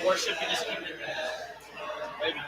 Or should we just keep it? Maybe.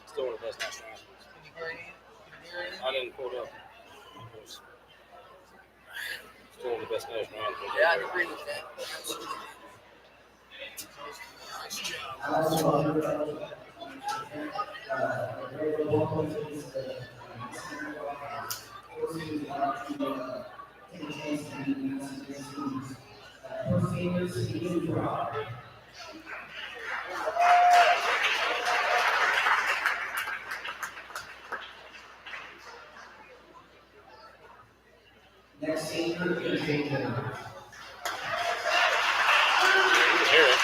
Still one of the best national anthems. I didn't pull it up. Still one of the best national anthems. Yeah, I agree with that. Next speaker is Jason. Hear it.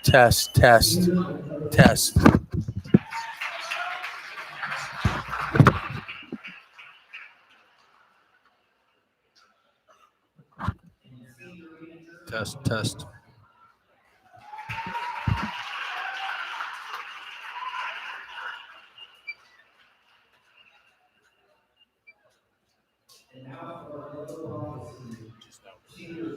Test. Test. And now for our local prophecy. Senior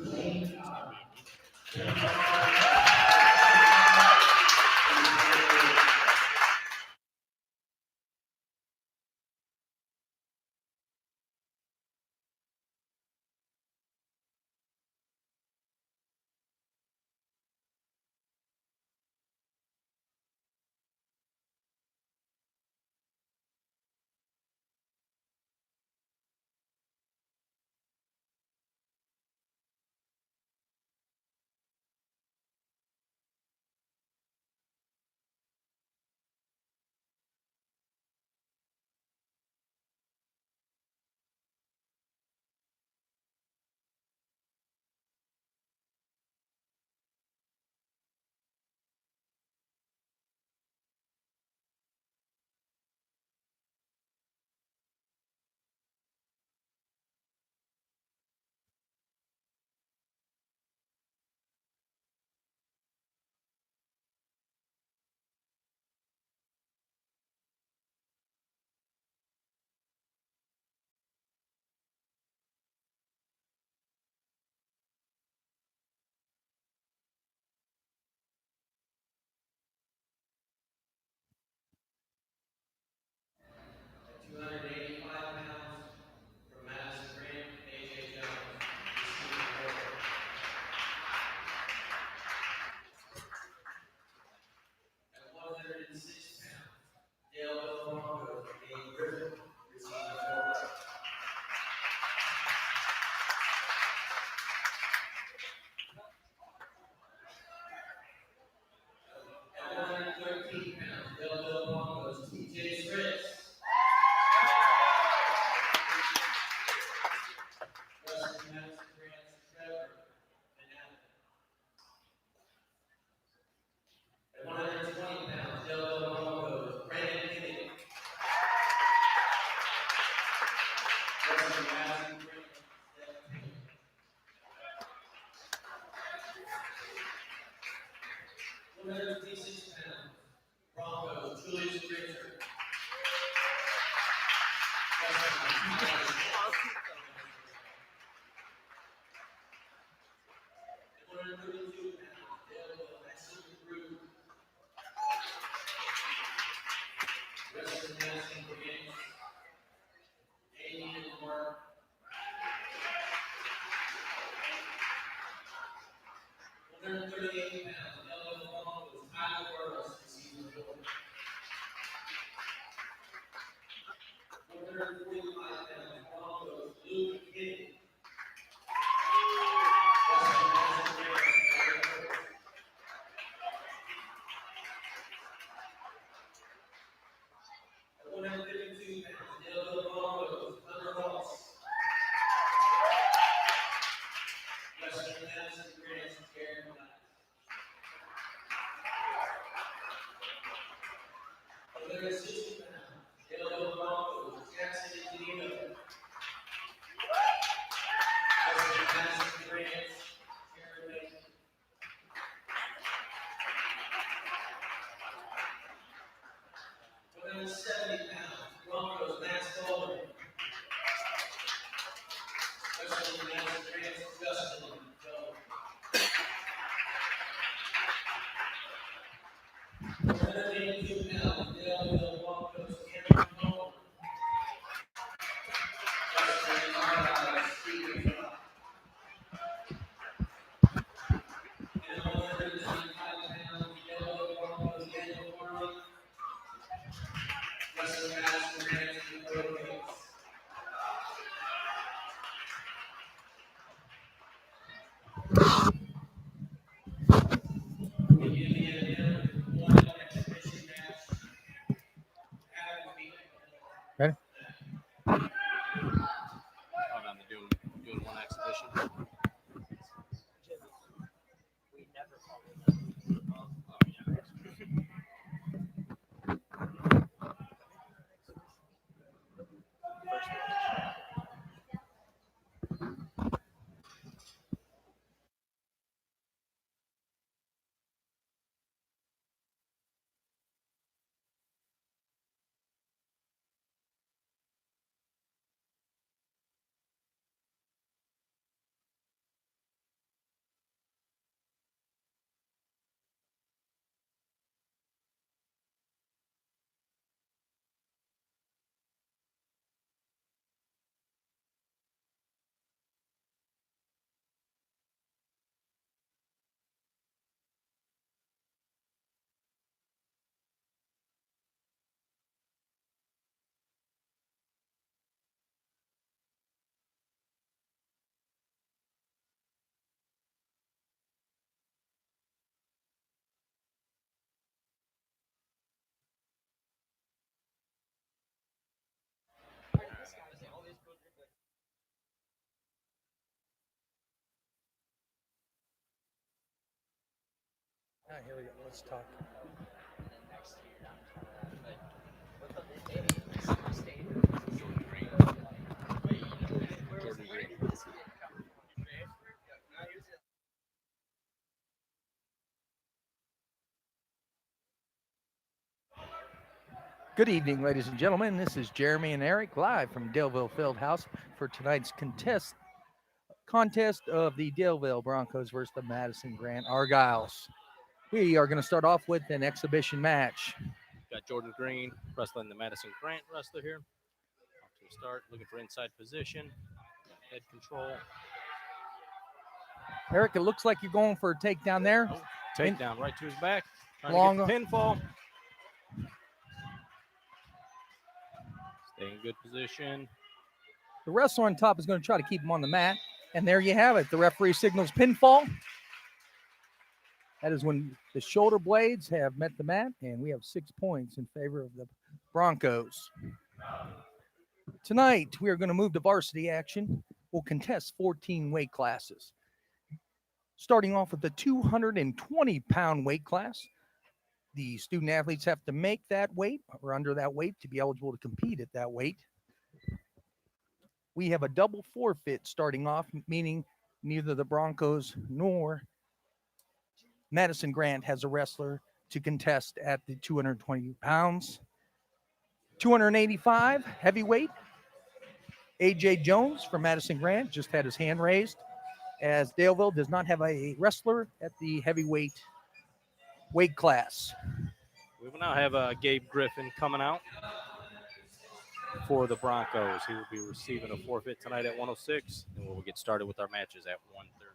Broncos, Julius Richard. Western Madison Grants, 80 and Mark. 138 pounds, Daleville Broncos, Tyler Burrows, receiver George. 145 pounds, Broncos, Luke Kidd. Western Madison Grants, 152 pounds, Daleville Broncos, Hunter Ross. Western Madison Grants, Karen Black. 160 pounds, Daleville Broncos, Jackson Indiana. Western Madison Grants, Karen Mason. 170 pounds, Broncos, Max Bowman. Western Madison Grants, Justin Jones. 182 pounds, Daleville Broncos, Cameron Nolan. Western Archives, Stephen Fox. And 195 pounds, Daleville Broncos, Daniel Farley. Western Madison Grants, forfeits. Indiana won an exhibition match. Ready? Hold on, they're doing one exhibition. All right, here we go. Let's talk. Jordan Green. Good evening, ladies and gentlemen. This is Jeremy and Eric live from Daleville Fieldhouse for tonight's contest of the Daleville Broncos versus the Madison Grant Argyles. We are going to start off with an exhibition match. Got Jordan Green wrestling the Madison Grant wrestler here. Off to a start, looking for inside position, head control. Eric, it looks like you're going for a takedown there. Oh, takedown right to his back. Trying Long to get the pinfall. Stay in good position. The wrestler on top is going to try to keep him on the mat. And there you have it. The referee signals pinfall. That is when the shoulder blades have met the mat, and we have 6 points in favor of the Broncos. Tonight, we are going to move to varsity action. We'll contest 14 weight classes. Starting off with the 220-pound weight class. The student athletes have to make that weight or under that weight to be eligible to compete at that weight. we have a double forfeit starting off, meaning neither the Broncos nor Madison Grant has a wrestler to contest at the 220 pounds. 285 heavyweight. A.J. Jones from Madison Grant just had his hand raised, as Daleville does not have a wrestler at the heavyweight weight class. We will now have Gabe Griffin coming out for the Broncos. He will be receiving a forfeit tonight at 106, and we'll get started with our matches at 113.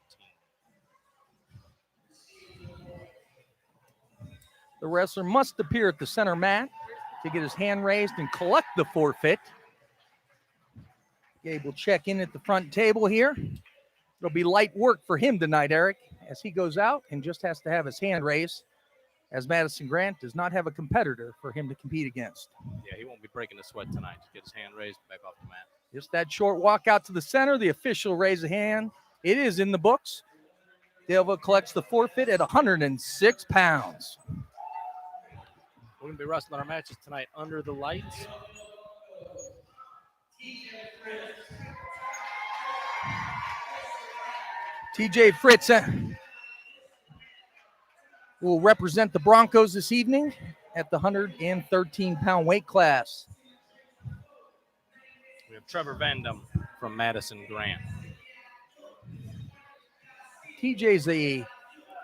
The wrestler must appear at the center mat to get his hand raised and collect the forfeit. Gabe will check in at the front table here. It'll be light work for him tonight, Eric, as he goes out and just has to have his hand raised, as Madison Grant does not have a competitor for him to compete against. Yeah, he won't be breaking a sweat tonight. Just get his hand raised back off the mat. Just that short walk out to the center. The official raise a hand. It is in the books. Daleville collects the forfeit at 106 pounds. We're going to be wrestling our matches tonight under the lights. TJ Fritz will represent the Broncos this evening at the 113-pound weight class. We have Trevor Vandam from Madison Grant. TJ's a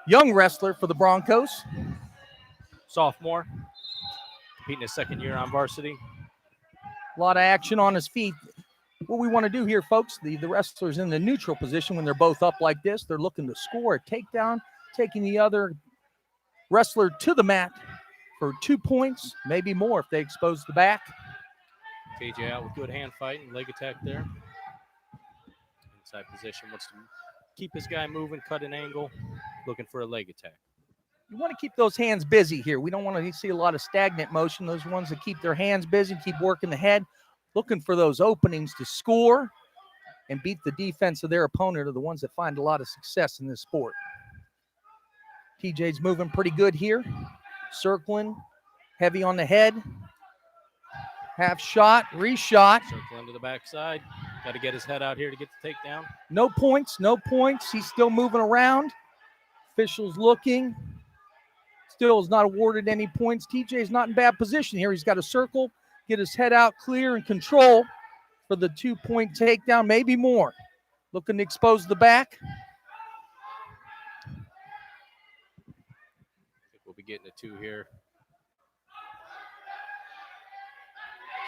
young wrestler for the Broncos. Sophomore, competing his second year on varsity. A lot of action on his feet. What we want to do here, folks, the wrestler's in the neutral position when they're both up like this. They're looking to score a takedown, taking the other wrestler to the mat for 2 points, maybe more if they expose the back. KJ out with good hand fighting, leg attack there. Inside position, wants to keep his guy moving, cut an angle, looking for a leg attack. You want to keep those hands busy here. We don't want to see a lot of stagnant motion. Those ones that keep their hands busy, keep working the head, looking for those openings to score and beat the defense of their opponent are the ones that find a lot of success in this sport. TJ's moving pretty good here. Circling, heavy on the head. Half shot, reshot. Circling to the backside. Got to get his head out here to get the takedown. No points, no points. He's still moving around. Officials looking. Still is not awarded any points. TJ's not in bad position here. He's got to circle, get his head out clear and control for the 2-point takedown, maybe more. Looking to expose the back. I think we'll be getting a 2 here.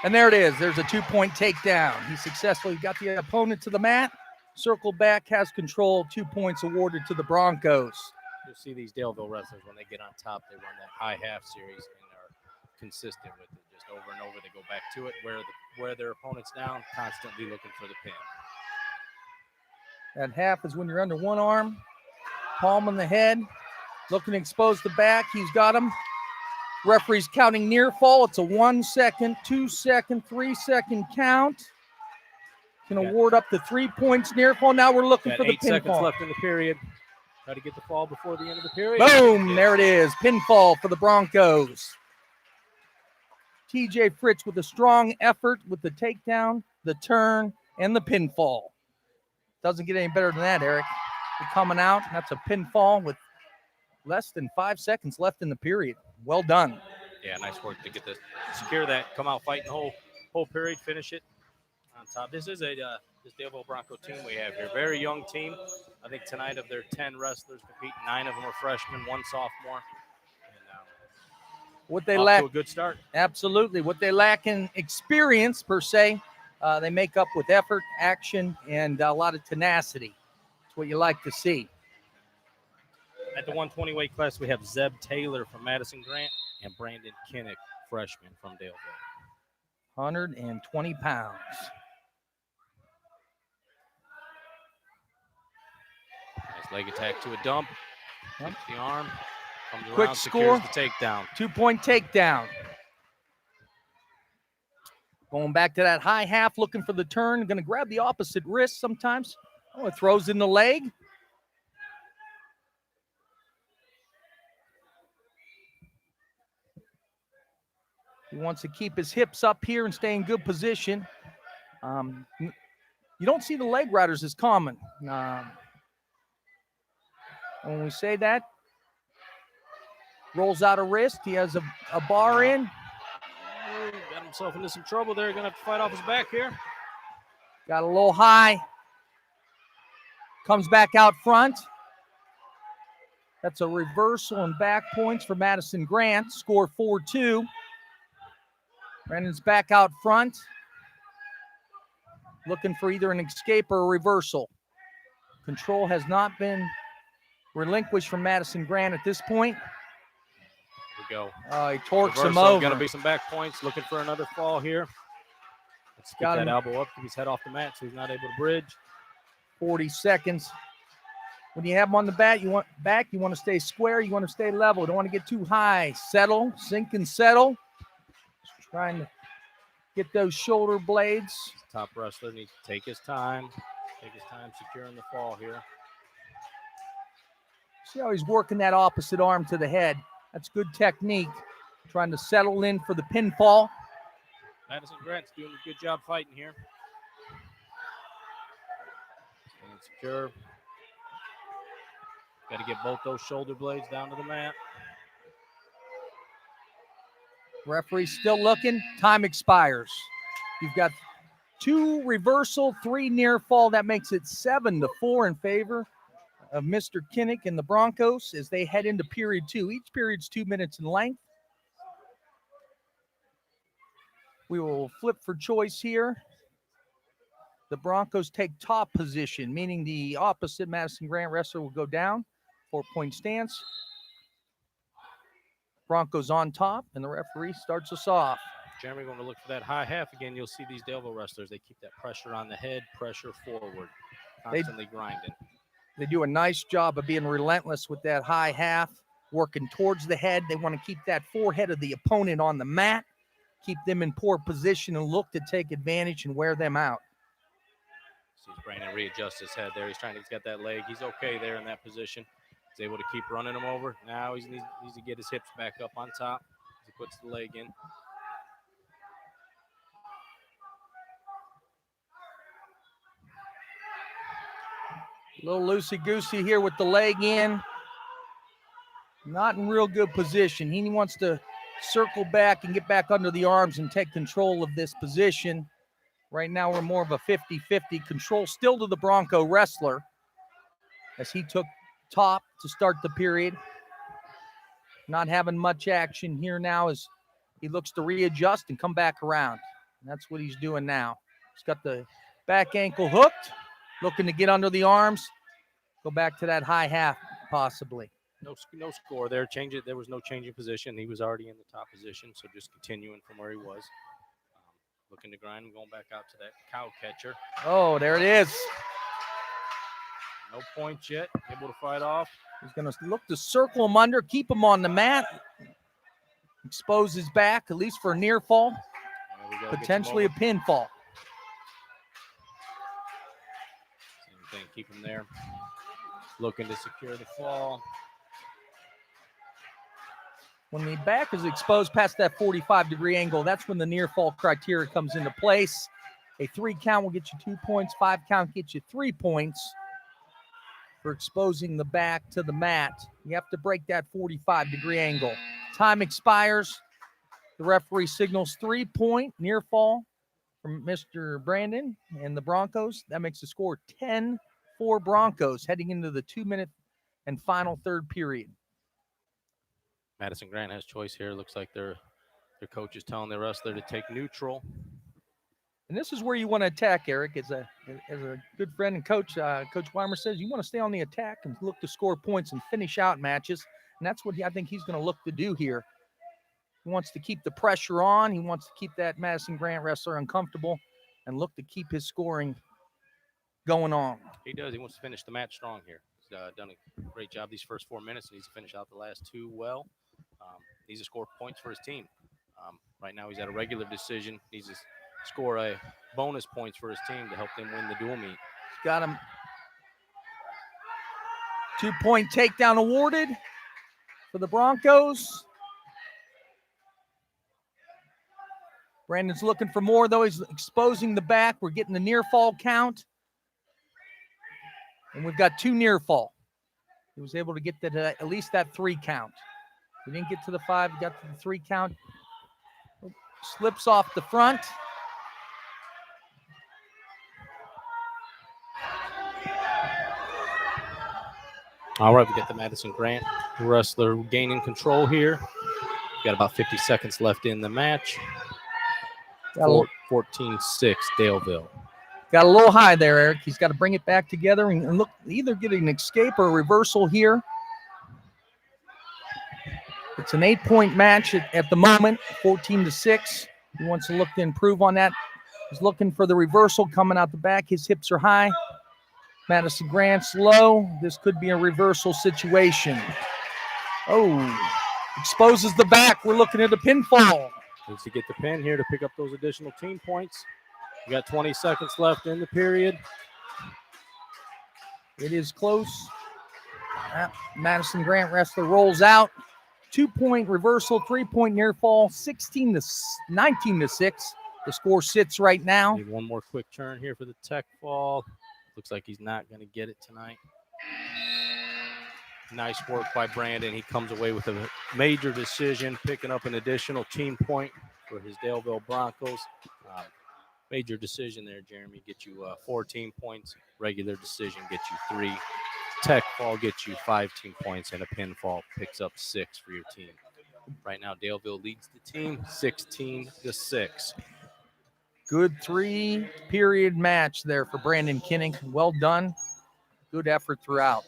And there it is. There's a 2-point takedown. He successfully got the opponent to the mat. Circled back, has control. 2 points awarded to the Broncos. You'll see these Daleville wrestlers, when they get on top, they run that high half series and are consistent with it. Just over and over, they go back to it, wear their opponents down, constantly looking for the pin. That half is when you're under one arm, palm on the head, looking to expose the back. He's got him. Referee's counting near fall. It's a 1 second, 2 second, 3 second count. Can award up to 3 points near fall. Now we're looking for the 8 seconds pinfall. left in the period. Try to get the fall before the end of the period. Boom, Yes. there it is. Pinfall for the Broncos. TJ Fritz with a strong effort with the takedown, the turn, and the pinfall. Doesn't get any better than that, Eric. You're coming out. That's a pinfall with less than 5 seconds left in the period. Well done. Yeah, nice work to get this, secure that, come out fighting the whole period, finish it on top. This is this Daleville Bronco team we have here. Very young team. I think tonight of their 10 wrestlers competing, 9 of them are freshmen, 1 sophomore. And What they off lack, to a good start. absolutely. What they lack in experience per se, they make up with effort, action, and a lot of tenacity. That's what you like to see. At the 120 weight class, we have Zeb Taylor from Madison Grant and Brandon Kinnick, freshman from Daleville. 120 pounds. Nice leg attack to a dump. Yep. Keeps the arm. Comes Quick around, score. secures the takedown. 2-point takedown. Going back to that high half, looking for the turn. Going to grab the opposite wrist sometimes. Oh, it throws in the leg. He wants to keep his hips up here and stay in good position. You don't see the leg riders as common. When we say that, rolls out a wrist. He has a bar in. Ooh, got himself into some trouble there. Going to have to fight off his back here. Got a little high. Comes back out front. That's a reversal and back points for Madison Grant. Score 4-2. Brandon's back out front. Looking for either an escape or a reversal. Control has not been relinquished from Madison Grant at this point. Here we go. He torques him Reversal, over. Going to be some back points. Looking for another fall here. Let's get that elbow up. Keep his head off the mat so he's not able to bridge. 40 seconds. When you have him on the you want to stay square, you want to stay level. Don't want to get too high. Settle, sink and settle. Just trying to get those shoulder blades. Top wrestler needs to take his time. Securing the fall here. See how he's working that opposite arm to the head. That's good technique. Trying to settle in for the pinfall. Madison Grant's doing a good job fighting here. Staying secure. Got to get both those shoulder blades down to the mat. Referee still looking. Time expires. You've got 2 reversal, 3 near fall. That makes it 7-4 in favor of Mr. Kinnick and the Broncos as they head into period 2. Each period's 2 minutes in length. We will flip for choice here. The Broncos take top position, meaning the opposite Madison Grant wrestler will go down. 4-point stance. Broncos on top, and the referee starts us off. Jeremy going to look for that high half again. You'll see these Daleville wrestlers. They keep that pressure on the head, pressure forward, constantly grinding. They do a nice job of being relentless with that high half, working towards the head. They want to keep that forehead of the opponent on the mat, keep them in poor position, and look to take advantage and wear them out. See Brandon readjust his head there. He's got that leg. He's okay there in that position. He's able to keep running him over. Now he needs to get his hips back up on top as he puts the leg in. A little loosey-goosey here with the leg in. Not in real good position. He wants to circle back and get back under the arms and take control of this position. Right now we're more of a 50-50 control still to the Bronco wrestler as he took top to start the period. Not having much action here now as he looks to readjust and come back around. And that's what he's doing now. He's got the back ankle hooked, looking to get under the arms, go back to that high half possibly. No score there. There was no change in position. He was already in the top position, so just continuing from where he was. Looking to grind and going back out to that cow catcher. Oh, there it is. No points yet. Able to fight off. He's going to look to circle him under, keep him on the mat, expose his back, at least for a near fall, potentially a pinfall. Same thing, keep him there. Looking to secure the fall. When the back is exposed past that 45-degree angle, that's when the near fall criteria comes into place. A 3 count will get you 2 points, 5 count gets you 3 points for exposing the back to the mat. You have to break that 45-degree angle. Time expires. The referee signals 3-point near fall from Mr. Brandon and the Broncos. That makes the score 10-4 Broncos heading into the 2-minute and final third period. Madison Grant has choice here. Looks like their coach is telling their wrestler to take neutral. And this is where you want to attack, Eric. As a good friend and coach, Coach Weimer says, you want to stay on the attack and look to score points and finish out matches. And that's what I think he's going to look to do here. He wants to keep the pressure on. He wants to keep that Madison Grant wrestler uncomfortable and look to keep his scoring going on. He does. He wants to finish the match strong here. He's done a great job these first 4 minutes. He needs to finish out the last 2 well. Needs to score points for his team. Right now he's at a regular decision. Needs to score a bonus points for his team to help them win the dual meet. He's got him. 2-point takedown awarded for the Broncos. Brandon's looking for more, though. He's exposing the back. We're getting the near fall count. And we've got 2 near fall. He was able to get that at least that 3 count. We didn't get to the 5, we got to the 3 count. Slips off the front. All right, we got the Madison Grant wrestler gaining control here. We've got about 50 seconds left in the match. 14-6 Daleville. Got a little high there, Eric. He's got to bring it back together and look, either get an escape or a reversal here. It's an 8-point match at the moment, 14-6. He wants to look to improve on that. He's looking for the reversal coming out the back. His hips are high. Madison Grant's low. This could be a reversal situation. Oh, exposes the back. We're looking at a pinfall. Needs to get the pin here to pick up those additional team points. We got 20 seconds left in the period. It is close. Madison Grant wrestler rolls out. 2-point reversal, 3-point near fall, 19-6. The score sits right now. Need one more quick turn here for the tech fall. Looks like he's not going to get it tonight. Nice work by Brandon. He comes away with a major decision, picking up an additional team point for his Daleville Broncos. Major decision there, Jeremy. Get you 4 team points. Regular decision gets you 3. Tech fall gets you 5 team points, and a pinfall picks up 6 for your team. Right now, Daleville leads the team 16-6. Good 3-period match there for Brandon Kinnick. Well done. Good effort throughout.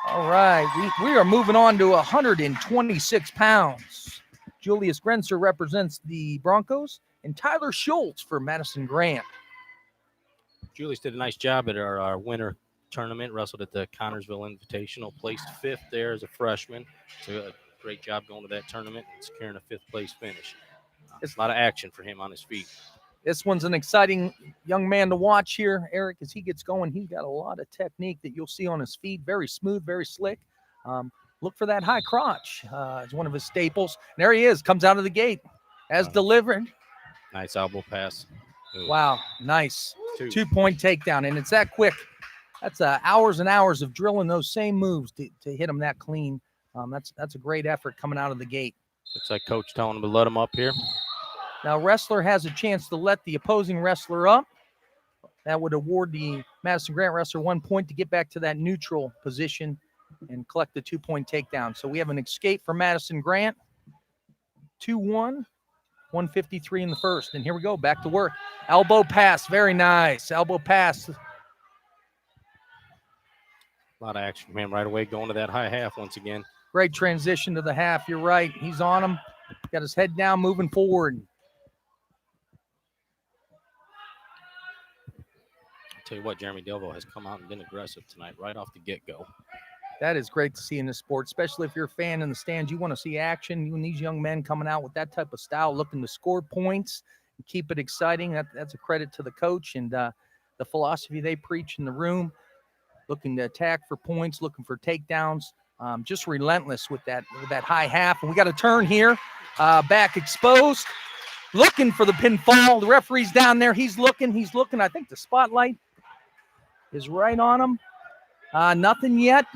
All right, we are moving on to 126 pounds. Julius Grenzer represents the Broncos, and Tyler Schultz for Madison Grant. Julius did a nice job at our winter tournament, wrestled at the Connorsville Invitational, placed 5th there as a freshman. So a great job going to that tournament and securing a 5th place finish. It's a lot of action for him on his feet. This one's an exciting young man to watch here, Eric, as he gets going. He's got a lot of technique that you'll see on his feet. Very smooth, very slick. Look for that high crotch. It's one of his staples. And there he is, comes out of the gate as delivered. Nice elbow pass. Ooh. Wow, nice. 2. 2-point takedown, and it's that quick. That's hours and hours of drilling those same moves to hit him that clean. That's a great effort coming out of the gate. Looks like coach telling him to let him up here. Now, wrestler has a chance to let the opposing wrestler up. That would award the Madison Grant wrestler 1 point to get back to that neutral position and collect the 2-point takedown. So we have an escape for Madison Grant. 2-1, 153 in the first. And here we go, back to work. Elbow pass, very nice. Elbow pass. A lot of action from him right away, going to that high half once again. Great transition to the half. You're right. He's on him. Got his head down, moving forward. Tell you what, Jeremy Daleville has come out and been aggressive tonight right off the get-go. That is great to see in this sport, especially if you're a fan in the stands. You want to see action. You and these young men coming out with that type of style, looking to score points and keep it exciting. That's a credit to the coach and the philosophy they preach in the room, looking to attack for points, looking for takedowns, just relentless with that high half. And we got a turn here, back exposed, looking for the pinfall. The referee's down there. He's looking. I think the spotlight is right on him. Nothing yet.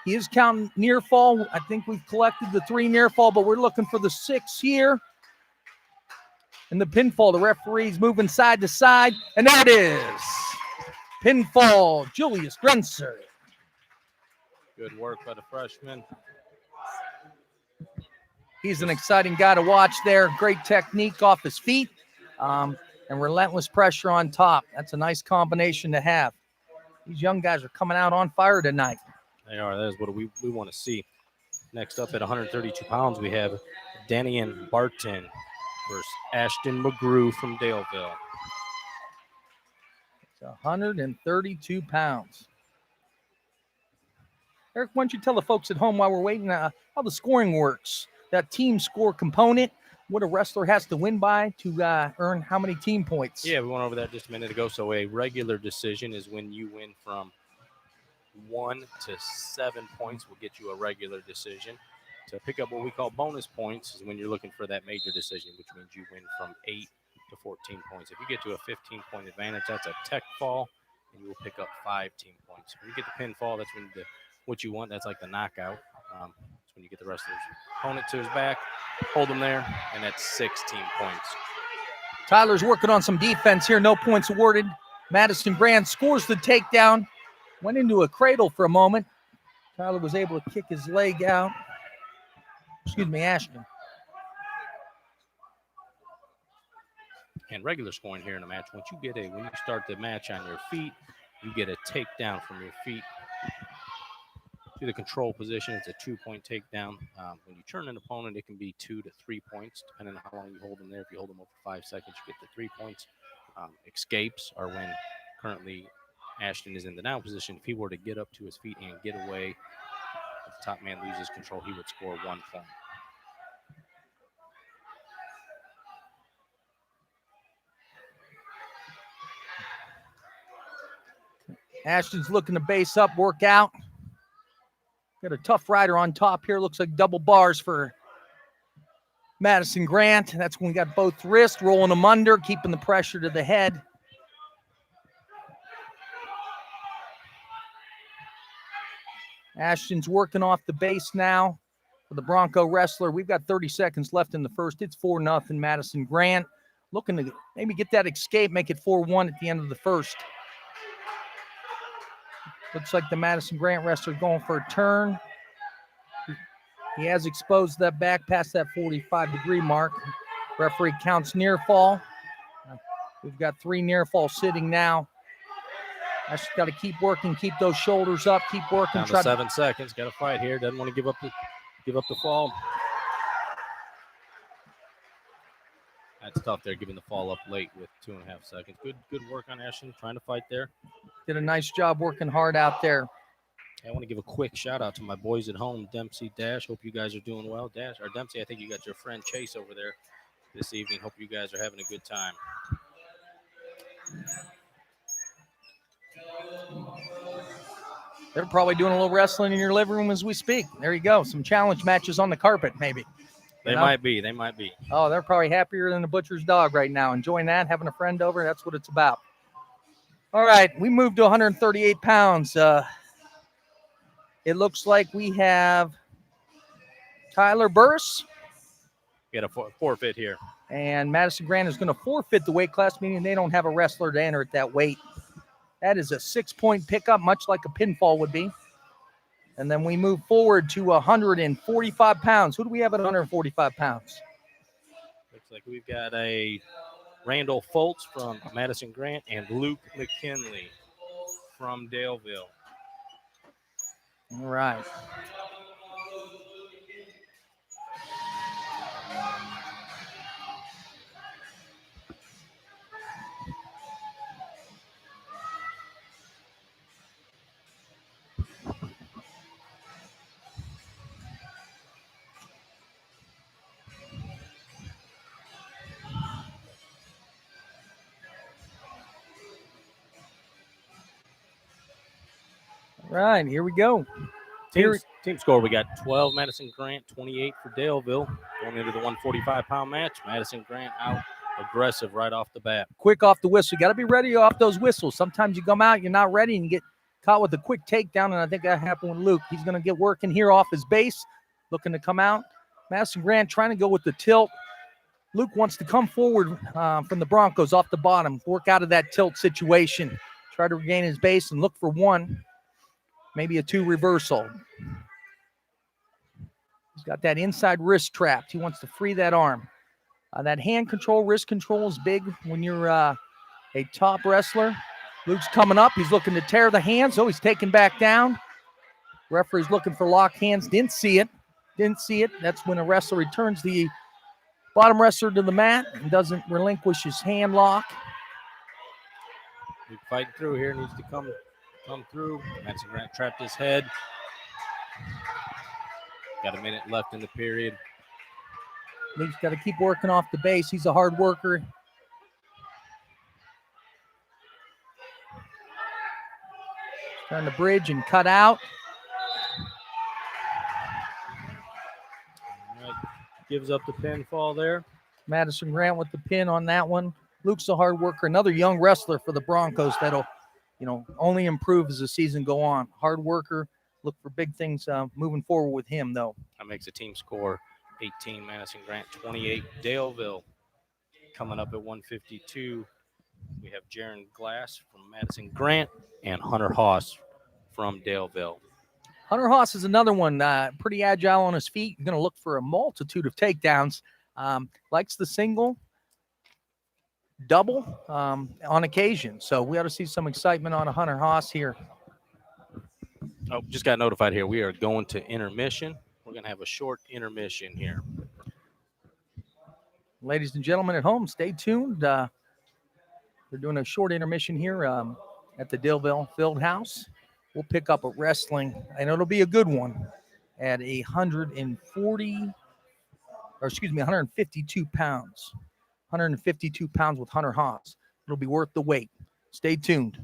He is counting near fall. I think we've collected the 3 near fall, but we're looking for the 6 here. And the pinfall, the referee's moving side to side. And there it is. Pinfall, Julius Grenzer. Good work by the freshman. He's an exciting guy to watch there. Great technique off his feet and relentless pressure on top. That's a nice combination to have. These young guys are coming out on fire tonight. They are. That is what we want to see. Next up at 132 pounds, we have Danian Barton versus Ashton McGrew from Daleville. It's 132 pounds. Eric, why don't you tell the folks at home while we're waiting how the scoring works? That team score component, what a wrestler has to win by to earn how many team points? Yeah, we went over that just a minute ago. So a regular decision is when you win from 1 to 7 points will get you a regular decision. to pick up what we call bonus points is when you're looking for that major decision, which means you win from 8 to 14 points. If you get to a 15-point advantage, that's a tech fall, and you will pick up 5 team points. When you get the pinfall, that's when what you want. That's like the knockout. That's when you get the wrestler's opponent to his back, hold him there, and that's 16 points. Tyler's working on some defense here. No points awarded. Madison Grant scores the takedown. Went into a cradle for a moment. Tyler was able to kick his leg out. Excuse me, Ashton. And regular scoring here in a match, when you start the match on your feet, you get a takedown from your feet to the control position. It's a 2-point takedown. When you turn an opponent, it can be 2 to 3 points, depending on how long you hold them there. If you hold them over 5 seconds, you get the 3 points. Escapes are when currently Ashton is in the down position. If he were to get up to his feet and get away, if the top man loses control, he would score 1 point. Ashton's looking to base up, work out. Got a tough rider on top here. Looks like double bars for Madison Grant. That's when we got both wrists, rolling them under, keeping the pressure to the head. Ashton's working off the base now for the Bronco wrestler. We've got 30 seconds left in the first. It's 4-0 Madison Grant. Looking to maybe get that escape, make it 4-1 at the end of the first. Looks like the Madison Grant wrestler going for a turn. He has exposed that back past that 45-degree mark. Referee counts near fall. We've got 3 near falls sitting now. Ashton's got to keep working, keep those shoulders up, keep working. Down to 7 seconds. Got to fight here. Doesn't want to give up the fall. That's tough there, giving the fall up late with 2.5 seconds. Good work on Ashton, trying to fight there. Did a nice job working hard out there. I want to give a quick shout out to my boys at home, Dempsey, Dash. Hope you guys are doing well. Dash or Dempsey, I think you got your friend Chase over there this evening. Hope you guys are having a good time. They're probably doing a little wrestling in your living room as we speak. There you go. Some challenge matches on the carpet, maybe. They might be. Oh, they're probably happier than a butcher's dog right now. Enjoying that, having a friend over. That's what it's about. All right, we moved to 138 pounds. It looks like we have Tyler Burse. We got a forfeit here. And Madison Grant is going to forfeit the weight class, meaning they don't have a wrestler to enter at that weight. That is a 6-point pickup, much like a pinfall would be. And then we move forward to 145 pounds. Who do we have at 145 pounds? Looks like we've got a Randall Foltz from Madison Grant and Luke McKinley from Daleville. All right. Right, here we go. Team score, we got 12 Madison Grant, 28 for Daleville. Going into the 145-pound match, Madison Grant out aggressive right off the bat. Quick off the whistle. You got to be ready off those whistles. Sometimes you come out, you're not ready, and you get caught with a quick takedown, and I think that happened with Luke. He's going to get working here off his base, looking to come out. Madison Grant trying to go with the tilt. Luke wants to come forward from the Broncos off the bottom, work out of that tilt situation, try to regain his base and look for 1. Maybe a 2 reversal. He's got that inside wrist trapped. He wants to free that arm. That hand control, wrist control is big when you're a top wrestler. Luke's coming up. He's looking to tear the hands. Oh, he's taken back down. Referee's looking for locked hands. Didn't see it. That's when a wrestler returns the bottom wrestler to the mat and doesn't relinquish his hand lock. Luke fighting through here. Needs to come through. Madison Grant trapped his head. Got a minute left in the period. Luke's got to keep working off the base. He's a hard worker. Trying to bridge and cut out. gives up the pinfall there. Madison Grant with the pin on that one. Luke's a hard worker, another young wrestler for the Broncos that'll, only improve as the season go on. Hard worker. Look for big things moving forward with him, though. That makes the team score 18, Madison Grant 28. Daleville coming up at 152. We have Jaron Glass from Madison Grant and Hunter Haas from Daleville. Hunter Haas is another one, pretty agile on his feet. Going to look for a multitude of takedowns. Likes the single, double on occasion. So we ought to see some excitement on a Hunter Haas here. Oh, just got notified here. We are going to intermission. We're going to have a short intermission here. Ladies and gentlemen at home, stay tuned. They're doing a short intermission here at the Daleville Field House. We'll pick up a wrestling, and it'll be a good one, at 152 pounds. 152 pounds with Hunter Haas. It'll be worth the wait. Stay tuned.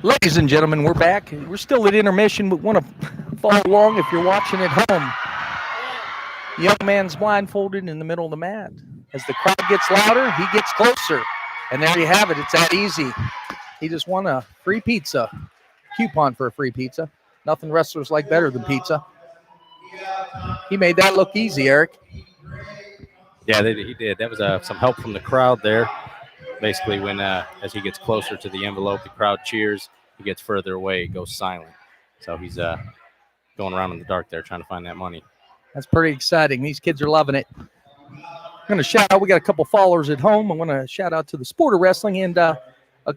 Ladies and gentlemen, we're back. We're still at intermission, but want to follow along if you're watching at home. Young man's blindfolded in the middle of the mat. As the crowd gets louder, he gets closer. And there you have it. It's that easy. He just won a free pizza. Coupon for a free pizza. Nothing wrestlers like better than pizza. He made that look easy, Eric. Yeah, he did. That was some help from the crowd there. Basically, when as he gets closer to the envelope, the crowd cheers. He gets further away, goes silent. So he's going around in the dark there trying to find that money. That's pretty exciting. These kids are loving it. I'm going to shout out. We got a couple followers at home. I want to shout out to the Sport of Wrestling and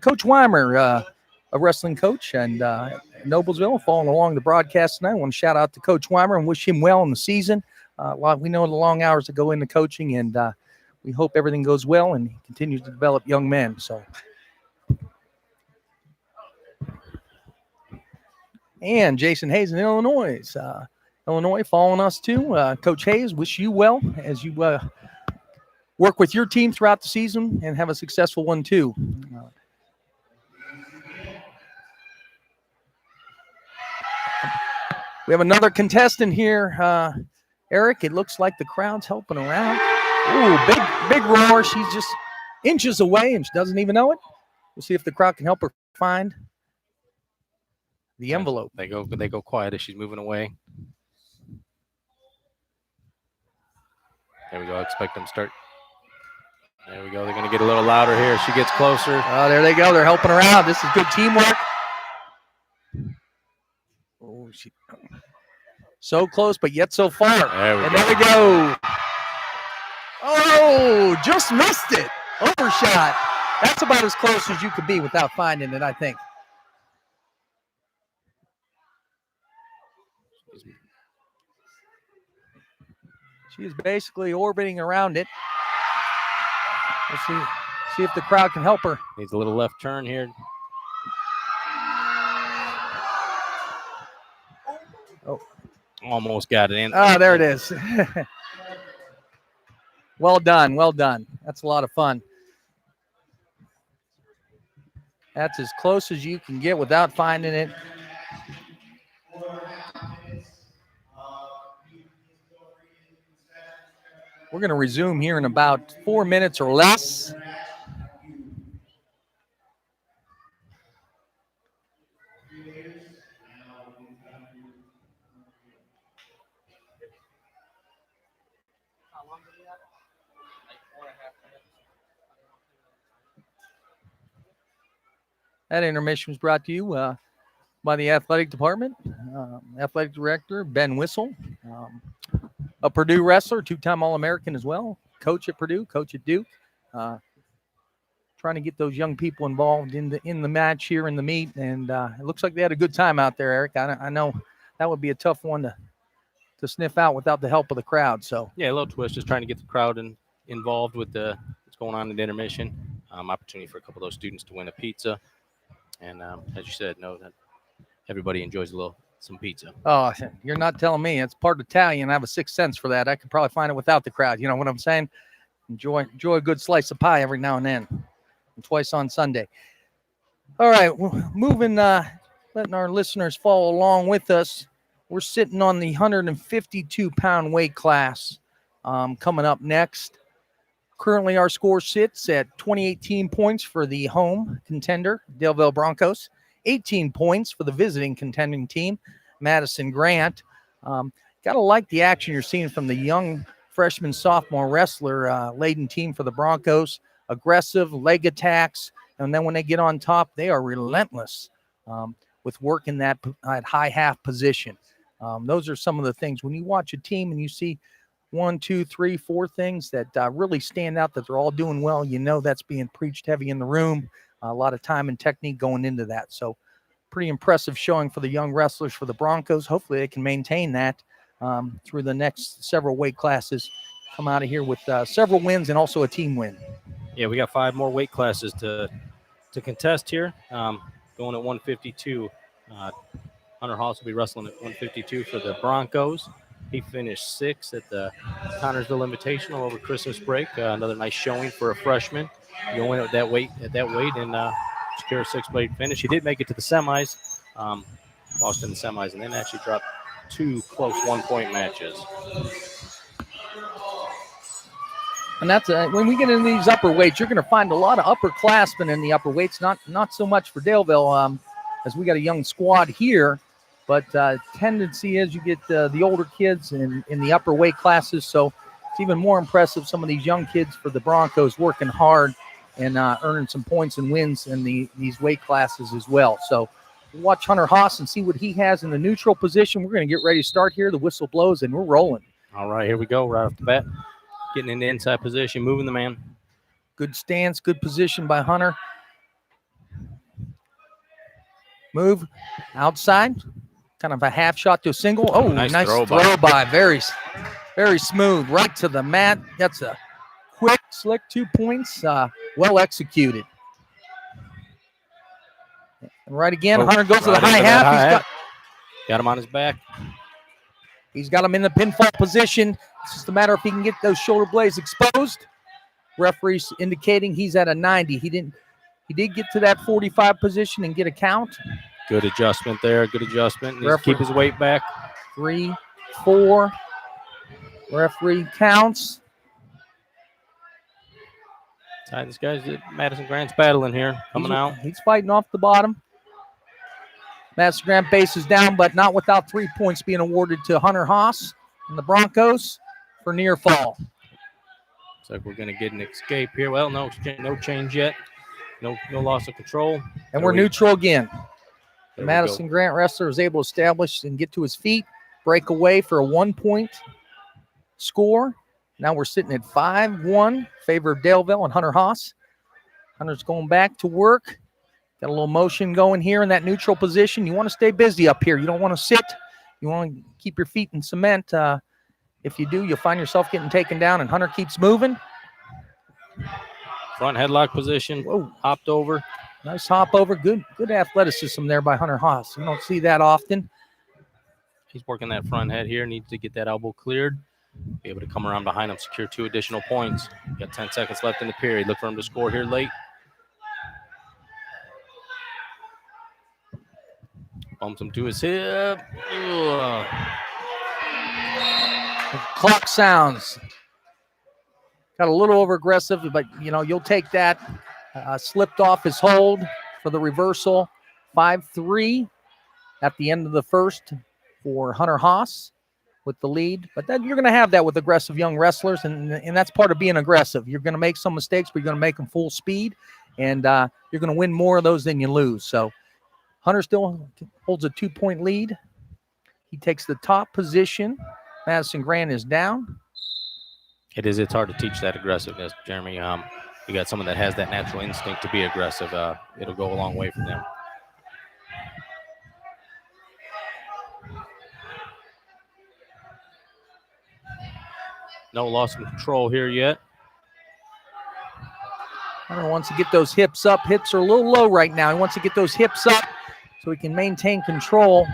Coach Weimer, a wrestling coach, and Noblesville following along the broadcast tonight. I want to shout out to Coach Weimer and wish him well in the season. We know the long hours that go into coaching, and we hope everything goes well and he continues to develop young men. So, and Jason Hayes in Illinois. Illinois following us too. Coach Hayes, wish you well as you work with your team throughout the season and have a successful one too. We have another contestant here, Eric. It looks like the crowd's helping around. Ooh, big roar. She's just inches away and she doesn't even know it. We'll see if the crowd can help her find the envelope. They go quiet as she's moving away. There we go. I expect them to start. There we go. They're going to get a little louder here. She gets closer. Oh, there they go. They're helping her out. This is good teamwork. Oh, so close, but yet so far. There we go. Oh, just missed it. Overshot. That's about as close as you could be without finding it, I think. She is basically orbiting around it. We'll see if the crowd can help her. Needs a little left turn here. Oh, almost got it in. Oh, there it is. Well done. Well done. That's a lot of fun. That's as close as you can get without finding it. We're going to resume here in about 4 minutes or less. That intermission was brought to you by the athletic department, athletic director Ben Whistle, a Purdue wrestler, two-time All-American as well, coach at Purdue, coach at Duke, trying to get those young people involved in the match here in the meet, and it looks like they had a good time out there, Eric. I know that would be a tough one to sniff out without the help of the crowd. So yeah, a little twist, just trying to get the crowd involved with what's going on in the intermission. Opportunity for a couple of those students to win a pizza. And as you said, know that everybody enjoys some pizza. Oh, you're not telling me. It's part Italian. I have a sixth sense for that. I could probably find it without the crowd. You know what I'm saying? Enjoy a good slice of pie every now and then, and twice on Sunday. All right, moving, letting our listeners follow along with us. We're sitting on the 152-pound weight class coming up next. Currently, our score sits at 2018 points for the home contender, Daleville Broncos, 18 points for the visiting contending team, Madison Grant. Got to like the action you're seeing from the young freshman, sophomore wrestler laden team for the Broncos. Aggressive leg attacks, and then when they get on top, they are relentless with working that high half position. Those are some of the things. When you watch a team and you see 1, 2, 3, 4 things that really stand out, that they're all doing well, you know that's being preached heavy in the room. A lot of time and technique going into that. So pretty impressive showing for the young wrestlers for the Broncos. Hopefully they can maintain that through the next several weight classes. Come out of here with several wins and also a team win. Yeah, we got 5 more weight classes to contest here. Going at 152. Hunter Haas will be wrestling at 152 for the Broncos. He finished 6th at the Connorsville Invitational over Christmas break. Another nice showing for a freshman. Going at that weight and secure a 6th-place finish. He did make it to the semis, lost in the semis, and then actually dropped 2 close 1-point matches. And that's when we get into these upper weights, you're going to find a lot of upperclassmen in the upper weights. Not so much for Daleville, as we got a young squad here. But tendency is you get the older kids in the upper weight classes. So it's even more impressive. Some of these young kids for the Broncos working hard and earning some points and wins in these weight classes as well. So we'll watch Hunter Haas and see what he has in the neutral position. We're going to get ready to start here. The whistle blows and we're rolling. All right, here we go right off the bat. Getting in the inside position, moving the man. Good stance, good position by Hunter. Move outside. Kind of a half shot to a single. Oh, nice throw by. Very, very smooth. Right to the mat. That's a quick, slick 2 points. Well executed. And right again, Hunter goes to the high half. Got him on his back. He's got him in the pinfall position. It's just a matter if he can get those shoulder blades exposed. Referee's indicating he's at a 90. He did get to that 45 position and get a count. Good adjustment there. Good adjustment. Needs to keep his weight back. 3, 4. Referee counts. This guy's Madison Grant's battling here, coming out. He's fighting off the bottom. Madison Grant base is down, but not without 3 points being awarded to Hunter Haas and the Broncos for near fall. Looks like we're going to get an escape here. Well, no change yet. No loss of control. And we're neutral again. The There we Madison Grant wrestler was able to establish and get to his feet, break away for a 1-point score. Now we're sitting at 5-1, favor of Daleville and Hunter Haas. Hunter's going back to work. Got a little motion going here in that neutral position. You want to stay busy up here. You don't want to sit. You want to keep your feet in cement. If you do, you'll find yourself getting taken down, and Hunter keeps moving. Front headlock position. Whoa. Hopped over. Nice hop over. Good athleticism there by Hunter Haas. You don't see that often. He's working that front head here. Needs to get that elbow cleared. Be able to come around behind him, secure 2 additional points. Got 10 seconds left in the period. Look for him to score here late. Bumps him to his hip. Ugh. The clock sounds. Got a little over aggressive, but you'll take that. Slipped off his hold for the reversal. 5-3 at the end of the first for Hunter Haas with the lead. But then you're going to have that with aggressive young wrestlers, and that's part of being aggressive. You're going to make some mistakes, but you're going to make them full speed, and you're going to win more of those than you lose. So Hunter still holds a 2-point lead. He takes the top position. Madison Grant is down. It's hard to teach that aggressiveness, Jeremy. You got someone that has that natural instinct to be aggressive. It'll go a long way for them. No loss of control here yet. Hunter wants to get those hips up. Hips are a little low right now. He wants to get those hips up so he can maintain control.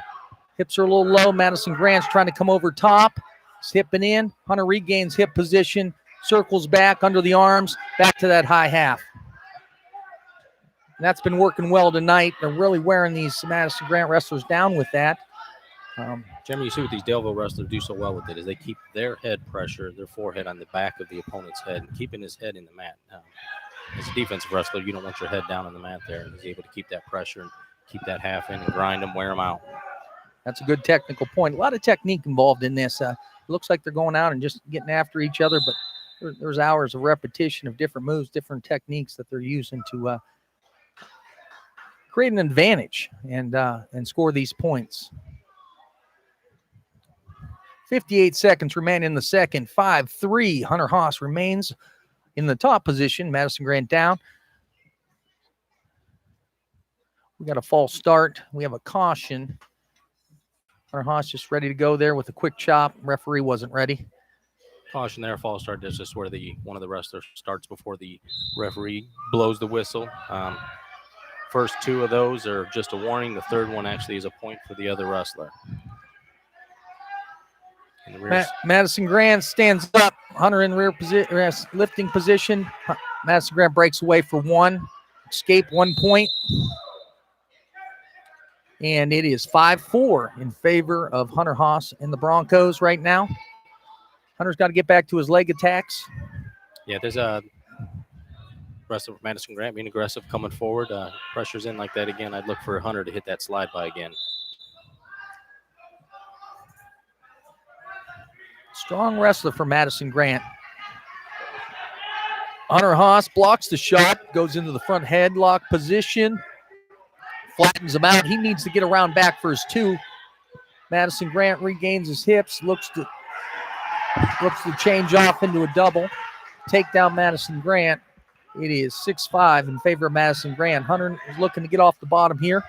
Hips are a little low. Madison Grant's trying to come over top. He's hipping in. Hunter regains hip position, circles back under the arms, back to that high half. And that's been working well tonight. They're really wearing these Madison Grant wrestlers down with that. Jeremy, you see what these Daleville wrestlers do so well with it is they keep their head pressure, their forehead on the back of the opponent's head, and keeping his head in the mat. As a defensive wrestler, you don't want your head down on the mat there. And he's able to keep that pressure and keep that half in and grind them, wear them out. That's a good technical point. A lot of technique involved in this. It looks like they're going out and just getting after each other, but there's hours of repetition of different moves, different techniques that they're using to create an advantage and score these points. 58 seconds remain in the second. 5-3. Hunter Haas remains in the top position. Madison Grant down. We got a false start. We have a caution. Hunter Haas just ready to go there with a quick chop. Referee wasn't ready. Caution there, false start. That's just where one of the wrestlers starts before the referee blows the whistle. First 2 of those are just a warning. The third one actually is a point for the other wrestler. Madison Grant stands up. Hunter in rear position, lifting position. Madison Grant breaks away for 1. Escape 1 point. And it is 5-4 in favor of Hunter Haas and the Broncos right now. Hunter's got to get back to his leg attacks. Yeah, there's a wrestler from Madison Grant being aggressive, coming forward. Pressure's in like that again. I'd look for Hunter to hit that slide by again. Strong wrestler for Madison Grant. Hunter Haas blocks the shot, goes into the front headlock position, flattens him out. He needs to get around back for his 2. Madison Grant regains his hips, looks to change off into a double. Take down Madison Grant. It is 6-5 in favor of Madison Grant. Hunter is looking to get off the bottom here.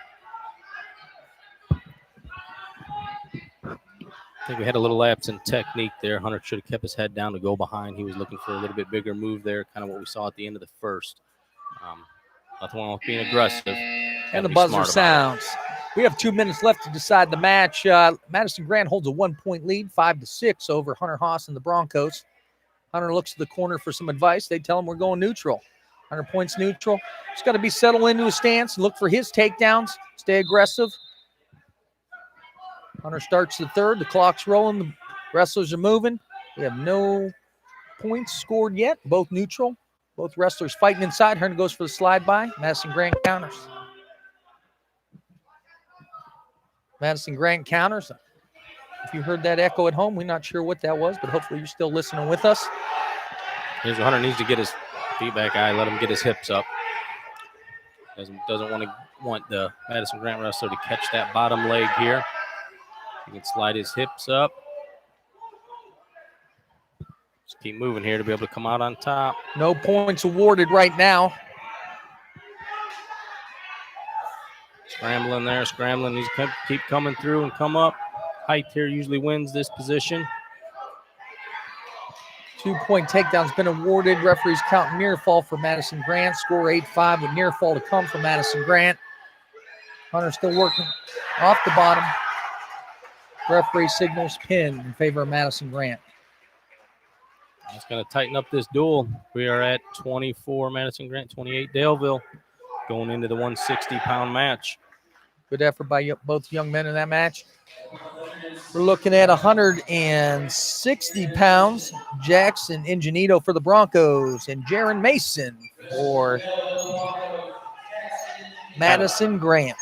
I think we had a little lapse in technique there. Hunter should have kept his head down to go behind. He was looking for a little bit bigger move there, kind of what we saw at the end of the first. Nothing wrong with being aggressive. And the buzzer sounds. We have 2 minutes left to decide the match. Madison Grant holds a 1-point lead, 5-6 over Hunter Haas and the Broncos. Hunter looks to the corner for some advice. They tell him we're going neutral. Hunter points neutral. He's got to be settled into his stance, look for his takedowns, stay aggressive. Hunter starts the third. The clock's rolling. The wrestlers are moving. We have no points scored yet, both neutral. Both wrestlers fighting inside. Hearn goes for the slide by. Madison Grant counters. Madison Grant counters. If you heard that echo at home, we're not sure what that was, but hopefully you're still listening with us. Here's Hunter needs to get his feedback eye. Let him get his hips up. Doesn't want the Madison Grant wrestler to catch that bottom leg here. He can slide his hips up. Just keep moving here to be able to come out on top. No points awarded right now. Scrambling there, scrambling. He's keep coming through and come up. Height here usually wins this position. 2-point takedown's been awarded. Referees count near fall for Madison Grant. Score 8-5 with near fall to come for Madison Grant. Hunter still working off the bottom. Referee signals pin in favor of Madison Grant. That's going to tighten up this duel. We are at 24 Madison Grant, 28 Daleville, going into the 160-pound match. Good effort by both young men in that match. We're looking at 160 pounds. Jackson Ingenito for the Broncos and Jaron Mason for Madison Grant.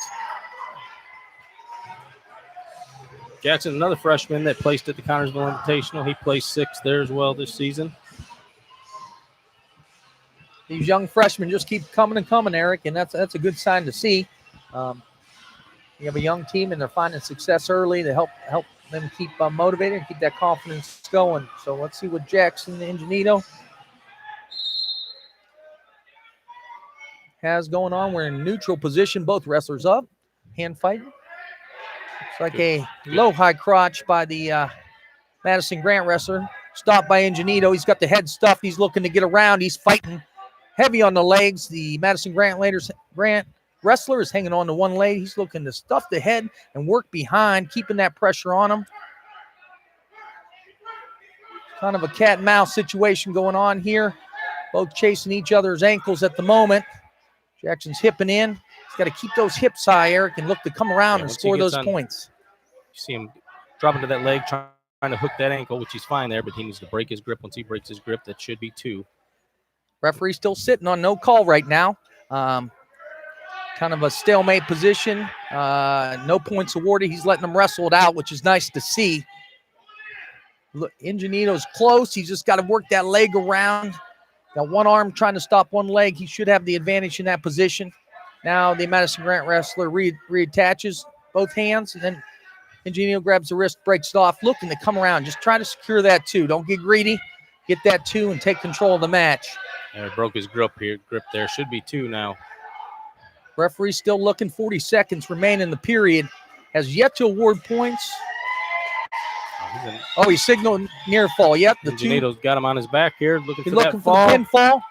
Jackson, another freshman that placed at the Connersville Invitational. He placed 6th there as well this season. These young freshmen just keep coming and coming, Eric, and that's a good sign to see. You have a young team, and they're finding success early to help them keep motivated and keep that confidence going. So let's see what Jackson Ingenito has going on. We're in neutral position, both wrestlers up, hand fighting. It's like a low-high crotch by the Madison Grant wrestler. Stopped by Ingenito. He's got the head stuffed. He's looking to get around. He's fighting heavy on the legs. The Madison Grant wrestler is hanging on to one leg. He's looking to stuff the head and work behind, keeping that pressure on him. Kind of a cat and mouse situation going on here. Both chasing each other's ankles at the moment. Jackson's hipping in. He's got to keep those hips high, Eric, and look to come around and score those points. You see him dropping to that leg, trying to hook that ankle, which he's fine there, but he needs to break his grip. Once he breaks his grip, that should be 2. Referee still sitting on no call right now. Kind of a stalemate position. No points awarded. He's letting them wrestle it out, which is nice to see. Look, Ingenito's close. He's just got to work that leg around. Got one arm trying to stop one leg. He should have the advantage in that position. Now the Madison Grant wrestler reattaches both hands, and then Ingenito grabs the wrist, breaks it off, looking to come around. Just try to secure that 2. Don't get greedy. Get that 2 and take control of the match. Broke his grip here. Grip there. Should be 2 now. Referee still looking. 40 seconds remain in the period. Has yet to award points. He signaled near fall. Yep, the 2. Ingenito's got him on his back here, looking He's for looking that for fall. the pinfall.